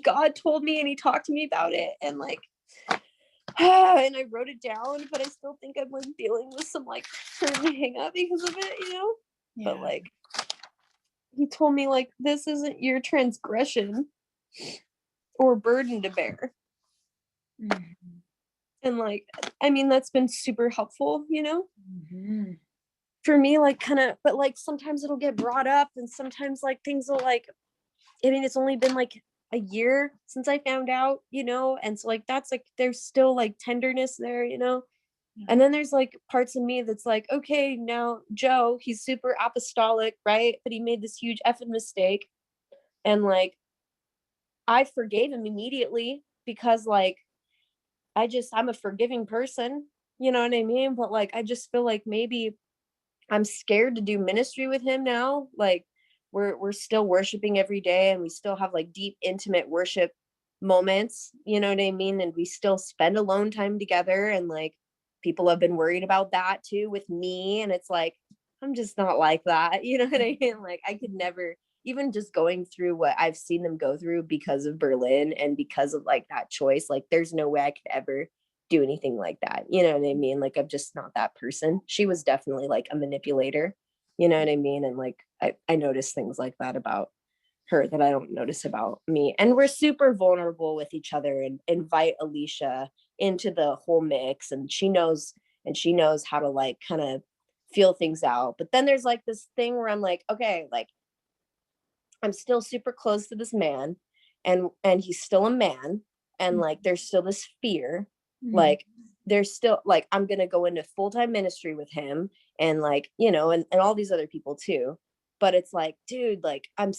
S5: God told me and he talked to me about it, and like and I wrote it down, but I still think I'm like dealing with some like certain hang up because of it, you know. But like he told me like, this isn't your transgression or burden to bear. And like, I mean, that's been super helpful, you know, for me, like kind of. But like sometimes it'll get brought up, and sometimes like things will like, I mean, it's only been like a year since I found out, you know. And so like that's like there's still like tenderness there, you know. And then there's like parts of me that's like, okay, now Joe, he's super apostolic, right? But he made this huge effing mistake. And like, I forgave him immediately because like, I'm a forgiving person, you know what I mean? But like, I just feel like maybe I'm scared to do ministry with him now. Like we're still worshiping every day, and we still have like deep, intimate worship moments, you know what I mean? And we still spend alone time together, and like people have been worried about that too with me. And it's like, I'm just not like that, you know what I mean? Like I could never, even just going through what I've seen them go through because of Berlin and because of like that choice, like there's no way I could ever do anything like that, you know what I mean? Like I'm just not that person. She was definitely like a manipulator, you know what I mean? And like I noticed things like that about her that I don't notice about me. And we're super vulnerable with each other, and invite Alicia into the whole mix, and she knows how to like kind of feel things out. But then there's like this thing where I'm like, okay, like I'm still super close to this man, and he's still a man, and like there's still this fear, like there's still like I'm gonna go into full-time ministry with him, and like, you know, and all these other people too. but it's like, dude, like I'm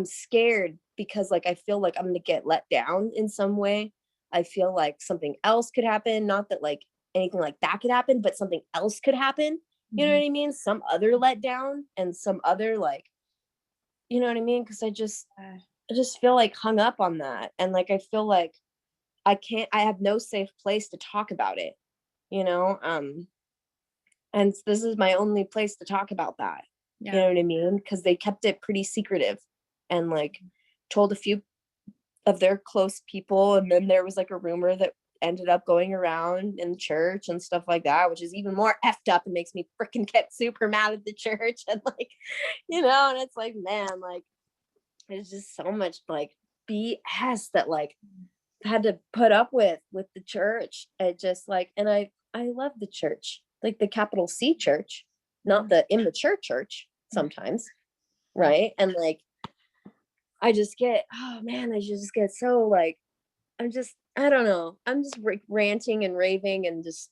S5: scared because like I feel like I'm gonna get let down in some way. I feel like something else could happen, not that like anything like that could happen, but something else could happen. You know what I mean? Some other letdown and some other like, you know what I mean? Because I just feel like hung up on that, and like I feel like I have no safe place to talk about it, you know? And this is my only place to talk about that. You know what I mean? Because they kept it pretty secretive and like told a few of their close people. And then there was like a rumor that ended up going around in church and stuff like that, which is even more effed up and makes me freaking get super mad at the church. And like, you know, and it's like, man, like, there's just so much like BS that like I had to put up with the church. It just like, and I love the church, like the capital C church, not the immature church sometimes. Right. And like, I just get, oh man, I just get so like, I don't know. I'm just ranting and raving and just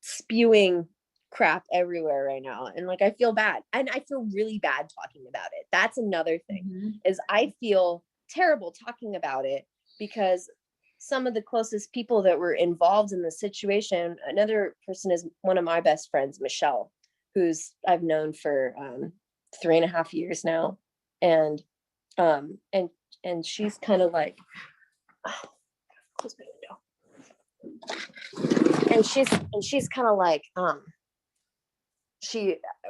S5: spewing crap everywhere right now. And like, I feel bad. And I feel really bad talking about it. That's another thing is I feel terrible talking about it because some of the closest people that were involved in the situation, another person is one of my best friends, Michelle, who's I've known for 3.5 years now. And she's kind of like, close my window. And she's kind of like,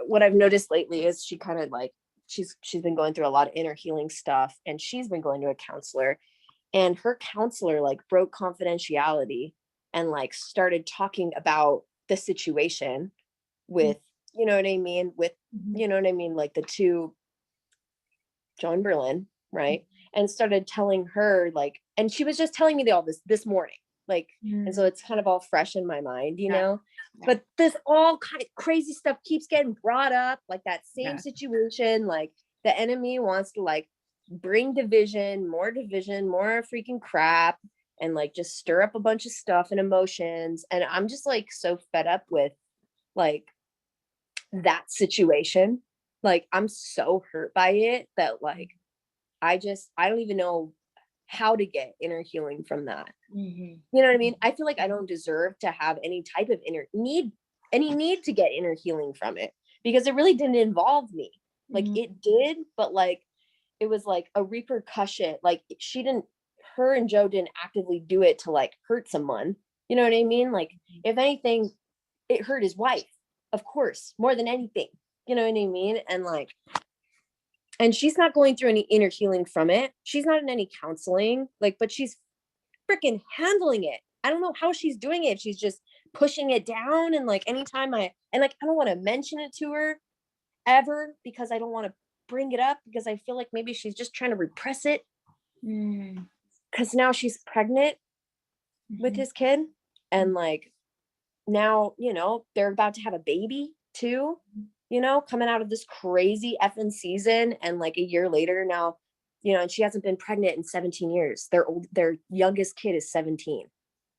S5: what I've noticed lately is she kind of like, she's been going through a lot of inner healing stuff, and she's been going to a counselor, and her counselor like broke confidentiality and like started talking about the situation with, you know what I mean? With, you know what I mean? Like the two, John Berlin, right? And started telling her like, and she was just telling me all this morning, like, and so it's kind of all fresh in my mind, you know, but this all kind of crazy stuff keeps getting brought up, like that same situation, like the enemy wants to like bring division, more freaking crap, and like just stir up a bunch of stuff and emotions. And I'm just like so fed up with like that situation. Like I'm so hurt by it that like I don't even know how to get inner healing from that. You know what I mean? I feel like I don't deserve to have any type of need to get inner healing from it, because it really didn't involve me. Like it did, but like it was like a repercussion. Like her and Joe didn't actively do it to like hurt someone. You know what I mean? Like if anything, it hurt his wife, of course, more than anything. You know what I mean? And like, and she's not going through any inner healing from it. She's not in any counseling, like, but she's freaking handling it. I don't know how she's doing it. She's just pushing it down. And like, anytime I don't want to mention it to her ever, because I don't want to bring it up, because I feel like maybe she's just trying to repress it. Because now she's pregnant with his kid. And like, now, you know, they're about to have a baby too, you know, coming out of this crazy effing season. And like a year later now, you know, and she hasn't been pregnant in 17 years. Their youngest kid is 17,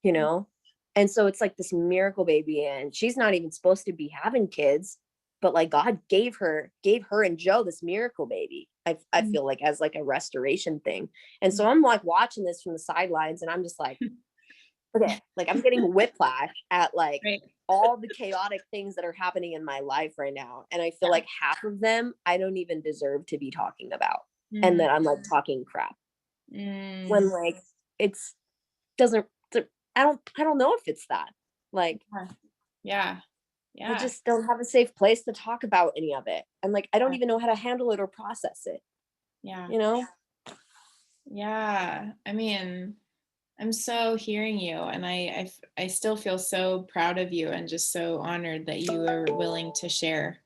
S5: you know? And so it's like this miracle baby, and she's not even supposed to be having kids, but like God gave her and Joe this miracle baby. I feel like as like a restoration thing. And so I'm like watching this from the sidelines, and I'm just like, okay, like I'm getting whiplash at like all the chaotic things that are happening in my life right now. And I feel like half of them I don't even deserve to be talking about. And then I'm like talking crap. When like it's doesn't I don't know if it's that. Like
S2: I
S5: just don't have a safe place to talk about any of it. And like I don't even know how to handle it or process it. You know?
S2: Yeah. I mean, I'm so hearing you, and I still feel so proud of you and just so honored that you were willing to share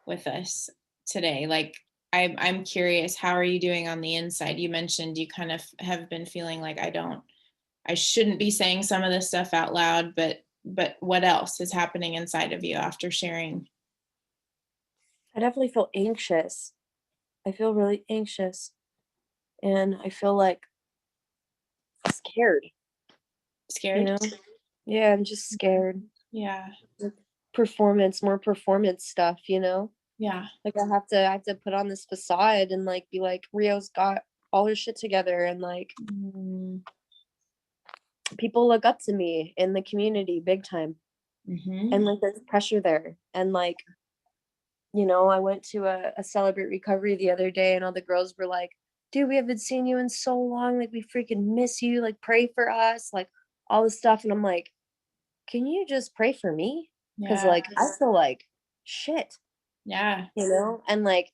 S2: with us today. Like I'm curious, how are you doing on the inside? You mentioned you kind of have been feeling like I shouldn't be saying some of this stuff out loud, but what else is happening inside of you after sharing?
S5: I definitely feel anxious. I feel really anxious. And I feel like scared. You know? Yeah, I'm just scared.
S2: Yeah.
S5: More performance stuff, you know?
S2: Yeah.
S5: Like I have to put on this facade and like be like, Rio's got all her shit together, and like people look up to me in the community big time. And like there's pressure there. And like, you know, I went to a Celebrate Recovery the other day, and all the girls were like, dude, we haven't seen you in so long, like we freaking miss you, like pray for us, like all this stuff. And I'm like, can you just pray for me? Because like I feel like shit.
S2: Yeah.
S5: You know, and like,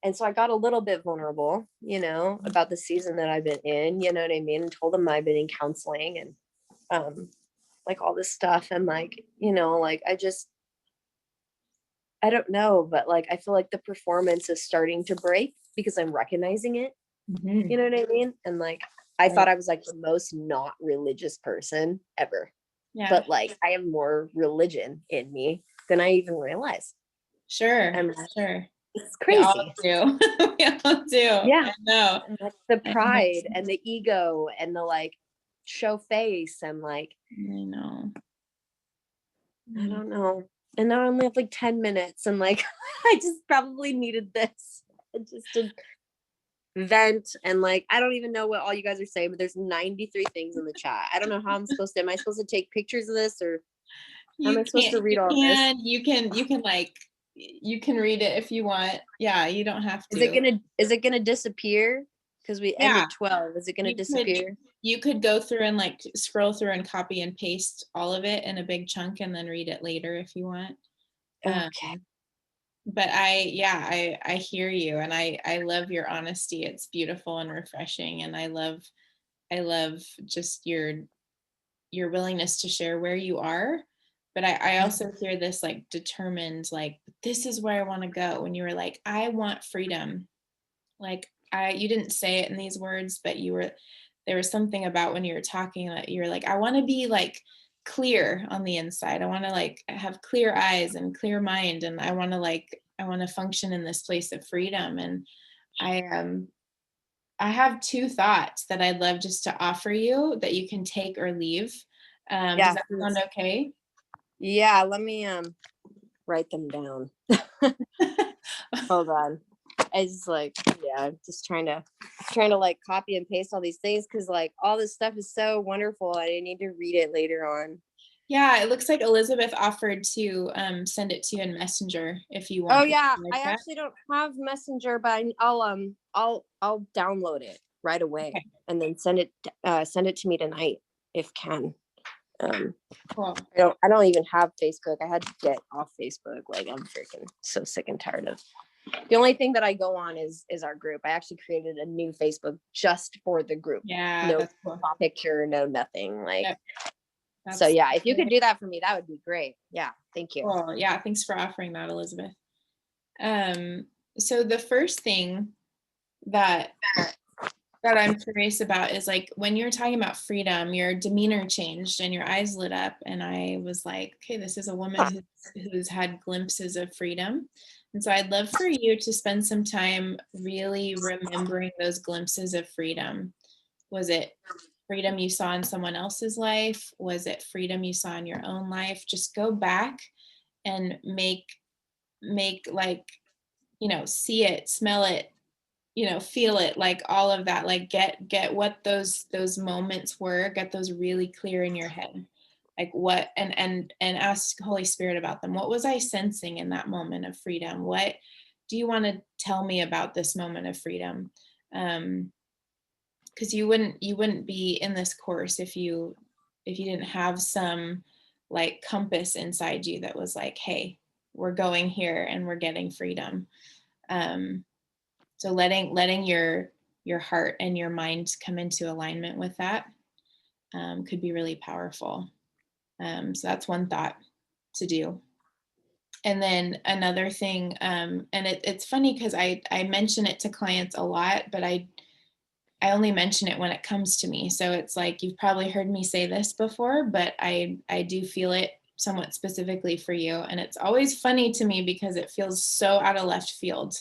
S5: and so I got a little bit vulnerable, you know, about the season that I've been in, you know what I mean? And told them I've been in counseling and like all this stuff. And like, you know, like I don't know, but like I feel like the performance is starting to break because I'm recognizing it. You know what I mean? And like I thought I was like the most not religious person ever.
S2: Yeah.
S5: But like I have more religion in me than I even realized.
S2: Sure.
S5: And
S2: Sure.
S5: it's crazy.
S2: We all do. We all do.
S5: Yeah.
S2: I know.
S5: And like the pride and the ego and the like show face and like
S2: I know.
S5: I don't know. And now I only have like 10 minutes and like I just probably needed this just to vent. And like I don't even know what all you guys are saying, but there's 93 things in the chat. I don't know how I'm supposed to, am I supposed to take pictures of this, or how am I supposed to read all this?
S2: You can like, you can read it if you want. Yeah, you don't have to.
S5: Is it gonna disappear? Because we ended 12. Is it gonna disappear?
S2: You could go through and like scroll through and copy and paste all of it in a big chunk and then read it later if you want.
S5: Okay.
S2: But I hear you, and I love your honesty. It's beautiful and refreshing, and I love just your willingness to share where you are. But I also hear this like determined, like, this is where I want to go. When you were like, I want freedom. Like you didn't say it in these words, but there was something about when you were talking that you were like, I want to be like clear on the inside. I want to like have clear eyes and clear mind. And I want to function in this place of freedom. And I have two thoughts that I'd love just to offer you that you can take or leave. Does that sound okay?
S5: Yeah, let me write them down. Hold on. It's like, yeah, just trying to like copy and paste all these things because like all this stuff is so wonderful. I need to read it later on.
S2: Yeah, it looks like Elizabeth offered to send it to you in Messenger if you want.
S5: Oh yeah, I actually don't have Messenger, but I'll download it right away and then send it to me tonight if can.
S2: Cool.
S5: I don't even have Facebook. I had to get off Facebook. Like I'm freaking so sick and tired of. The only thing that I go on is our group. I actually created a new Facebook just for the group.
S2: Yeah,
S5: no
S2: that's cool.
S5: picture, no nothing. Like
S2: That's
S5: so yeah, if you could do that for me, that would be great. Yeah, thank you.
S2: Cool. Yeah, thanks for offering that, Elizabeth. So the first thing that I'm curious about is like when you're talking about freedom, your demeanor changed and your eyes lit up, and I was like, okay, this is a woman who's had glimpses of freedom. And so I'd love for you to spend some time really remembering those glimpses of freedom. Was it freedom you saw in someone else's life? Was it freedom you saw in your own life? Just go back and make like, you know, see it, smell it, you know, feel it, like all of that, like get what those moments were, get those really clear in your head. Like what, and ask Holy Spirit about them. What was I sensing in that moment of freedom? What do you want to tell me about this moment of freedom? Because you wouldn't be in this course if you didn't have some like compass inside you that was like, hey, we're going here and we're getting freedom. So letting your heart and your mind come into alignment with that could be really powerful. So that's one thought to do. And then another thing, and it's funny because I mention it to clients a lot, but I only mention it when it comes to me. So it's like, you've probably heard me say this before, but I do feel it somewhat specifically for you. And it's always funny to me because it feels so out of left field.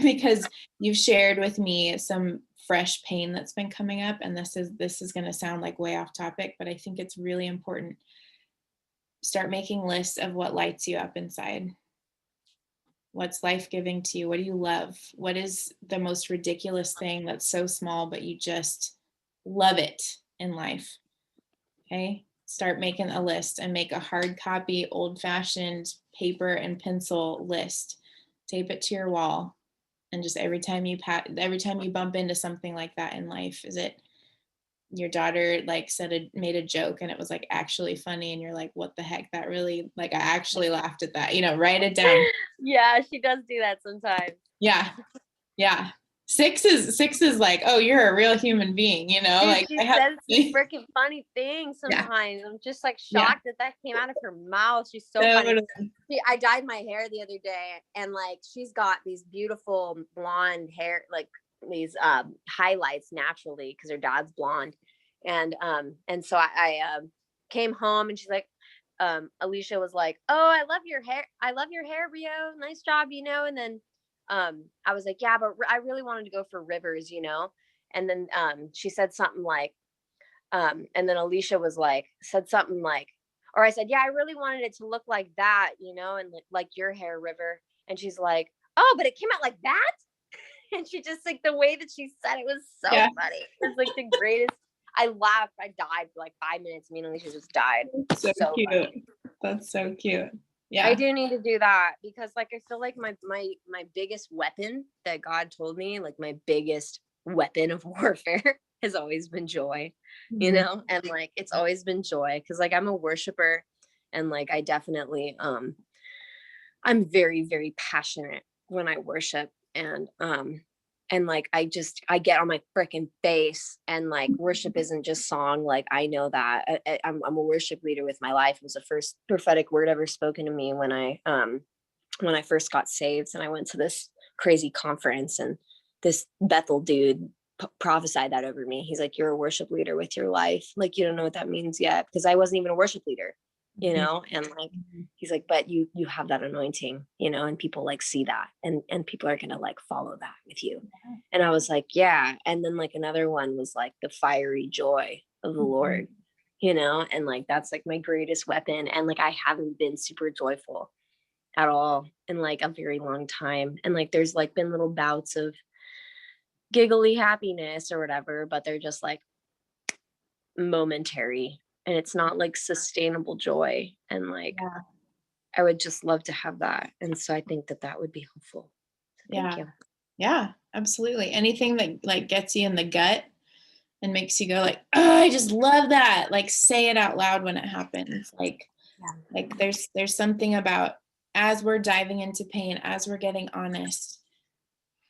S2: Because you've shared with me some fresh pain that's been coming up, and this is going to sound like way off topic, but I think it's really important. Start making lists of what lights you up inside. What's life-giving to you? What do you love? What is the most ridiculous thing that's so small, but you just love it in life? Okay. Start making a list and make a hard copy, old-fashioned paper and pencil list. Tape it to your wall. And just every time you bump into something like that in life, is it your daughter like made a joke and it was like actually funny and you're like, what the heck, that really, like, I actually laughed at that, write it down.
S6: Yeah, she does do that sometimes.
S2: Yeah. 6 is like, oh, you're a real human being,
S6: Dude,
S2: like
S6: she says some freaking funny things sometimes. I'm just like shocked that came out of her mouth. She's so funny. I dyed my hair the other day, and like she's got these beautiful blonde hair, like these highlights naturally because her dad's blonde, and so I came home and she's like, Alicia was like, oh, I love your hair, Rio, nice job, and then I was like, yeah, but I really wanted to go for rivers, and then she said something like, and then Alicia said something like, or I said, yeah, I really wanted it to look like that, and like your hair, River. And she's like, oh, but it came out like that. And she just like the way that she said it was so funny. It was like the greatest. I laughed. I died for like 5 minutes. Me and Alicia just died.
S2: So cute. Funny. That's so cute. Yeah.
S6: I do need to do that because like I feel like my biggest weapon that God told me, like my biggest weapon of warfare has always been joy, and like it's always been joy because like I'm a worshiper and like I definitely I'm very, very passionate when I worship and like I get on my freaking face and like worship isn't just song. Like I know that I'm a worship leader with my life. It was the first prophetic word ever spoken to me when I first got saved, and I went to this crazy conference and this Bethel dude prophesied that over me. He's like, you're a worship leader with your life. Like, you don't know what that means yet, because I wasn't even a worship leader, and like, he's like, but you have that anointing, and people like see that and people are going to like follow that with you. And I was like, yeah. And then like another one was like the fiery joy of the Lord, and like, that's like my greatest weapon. And like, I haven't been super joyful at all in like a very long time. And like, there's like been little bouts of giggly happiness or whatever, but they're just like momentary and it's not like sustainable joy. And like, I would just love to have that. And so I think that would be helpful. So thank you.
S2: Yeah, absolutely. Anything that like gets you in the gut and makes you go like, oh, I just love that. Like say it out loud when it happens. Like there's something about as we're diving into pain, as we're getting honest,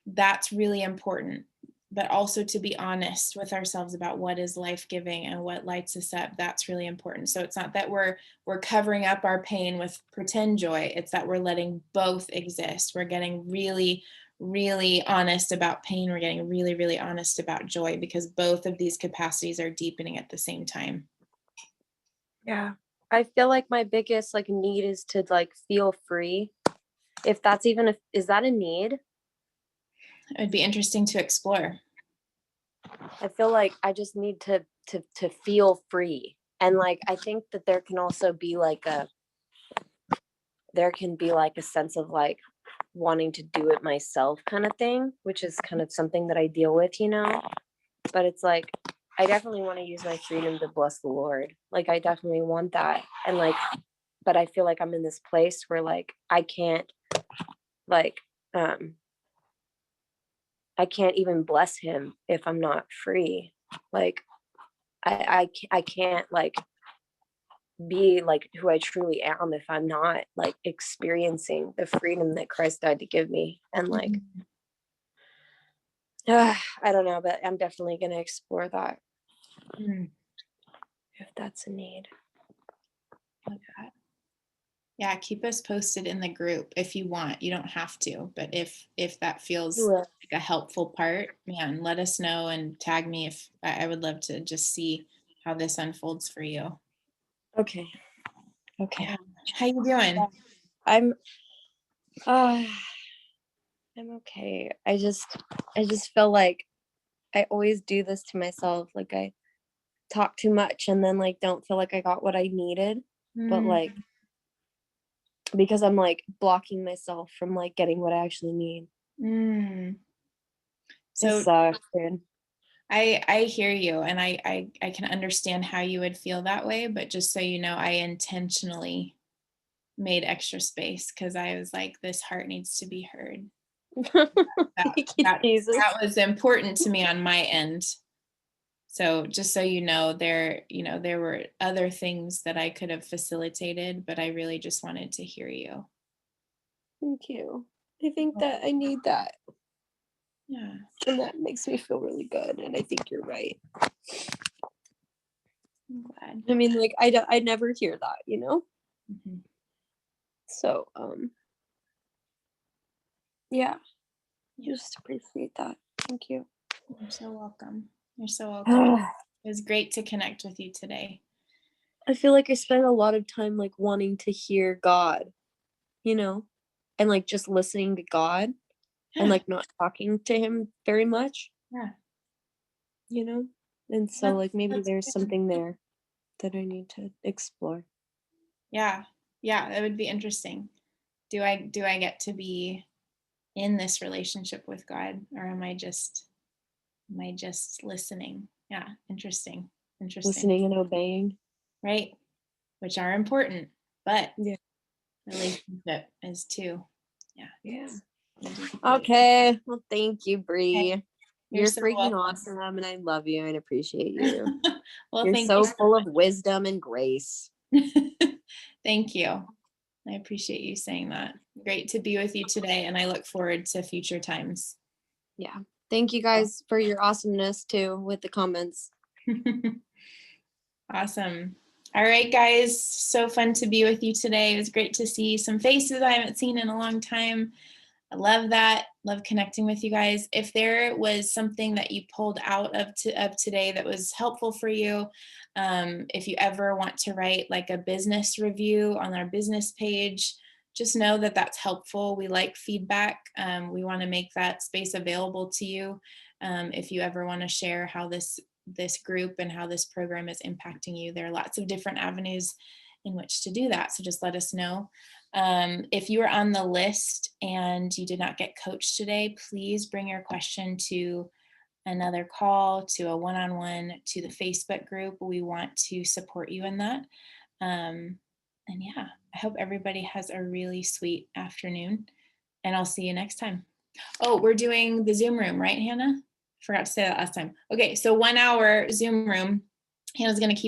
S2: that's really important. But also to be honest with ourselves about what is life-giving and what lights us up. That's really important. So it's not that we're covering up our pain with pretend joy. It's that we're letting both exist. We're getting really, really honest about pain. We're getting really, really honest about joy, because both of these capacities are deepening at the same time.
S6: Yeah. I feel like my biggest like need is to like feel free. If that's even is that a need?
S2: It would be interesting to explore.
S6: I feel like I just need to feel free. And like, I think that there can also be like a sense of like wanting to do it myself kind of thing, which is kind of something that I deal with, but it's like, I definitely want to use my freedom to bless the Lord. Like, I definitely want that. And like, but I feel like I'm in this place where like, I can't like, I can't even bless him if I'm not free. Like I can't like be like who I truly am if I'm not like experiencing the freedom that Christ died to give me. And like, I don't know, but I'm definitely going to explore that. If that's a need.
S2: Okay. Yeah, keep us posted in the group if you want. You don't have to, but if that feels like a helpful part, man, let us know and tag me. If I would love to just see how this unfolds for you.
S6: Okay.
S2: How you doing?
S6: I'm okay. I just feel like I always do this to myself. Like I talk too much and then like don't feel like I got what I needed. But like
S5: because I'm like blocking myself from like getting what I actually need.
S2: So
S5: it sucks, dude.
S2: I hear you, and I can understand how you would feel that way, but just so you know, I intentionally made extra space because I was like, this heart needs to be heard. That was important to me on my end. So just so you know, there were other things that I could have facilitated, but I really just wanted to hear you.
S5: Thank you. I think that I need that.
S2: Yeah.
S5: And that makes me feel really good. And I think you're right.
S2: I'm glad.
S5: I mean, like, I never hear that, you know?
S2: Mm-hmm.
S5: So, yeah. Just appreciate that. Thank you.
S2: You're so welcome. You're so welcome. It was great to connect with you today.
S5: I feel like I spent a lot of time like wanting to hear God, you know, and like just listening to God and like not talking to him very much.
S2: Yeah.
S5: You know? And so like maybe there's something there that I need to explore.
S2: Yeah. Yeah, that would be interesting. Do I get to be in this relationship with God, or am I just listening? Yeah, interesting.
S5: Listening and obeying.
S2: Right? Which are important, but
S5: yeah,
S2: relationship is too.
S5: Yeah. Okay. Well, thank you, Brie.
S2: Okay.
S5: You're
S2: so
S5: freaking
S2: welcome.
S5: awesome, and I love you and appreciate you.
S2: Well,
S5: you're
S2: thank
S5: so
S2: you
S5: full of wisdom and grace.
S2: Thank you. I appreciate you saying that. Great to be with you today, and I look forward to future times.
S5: Yeah. Thank you guys for your awesomeness too with the comments.
S2: Awesome. All right, guys. So fun to be with you today. It was great to see some faces I haven't seen in a long time. I love that. Love connecting with you guys. If there was something that you pulled out of today that was helpful for you, if you ever want to write like a business review on our business page, just know that that's helpful. We like feedback. We want to make that space available to you. If you ever want to share how this group and how this program is impacting you, there are lots of different avenues in which to do that. So just let us know. If you are on the list and you did not get coached today, please bring your question to another call, to a one-on-one, to the Facebook group. We want to support you in that. And yeah, I hope everybody has a really sweet afternoon, and I'll see you next time. Oh, we're doing the Zoom room, right, Hannah? Forgot to say that last time. Okay, so 1 hour Zoom room. Hannah's going to keep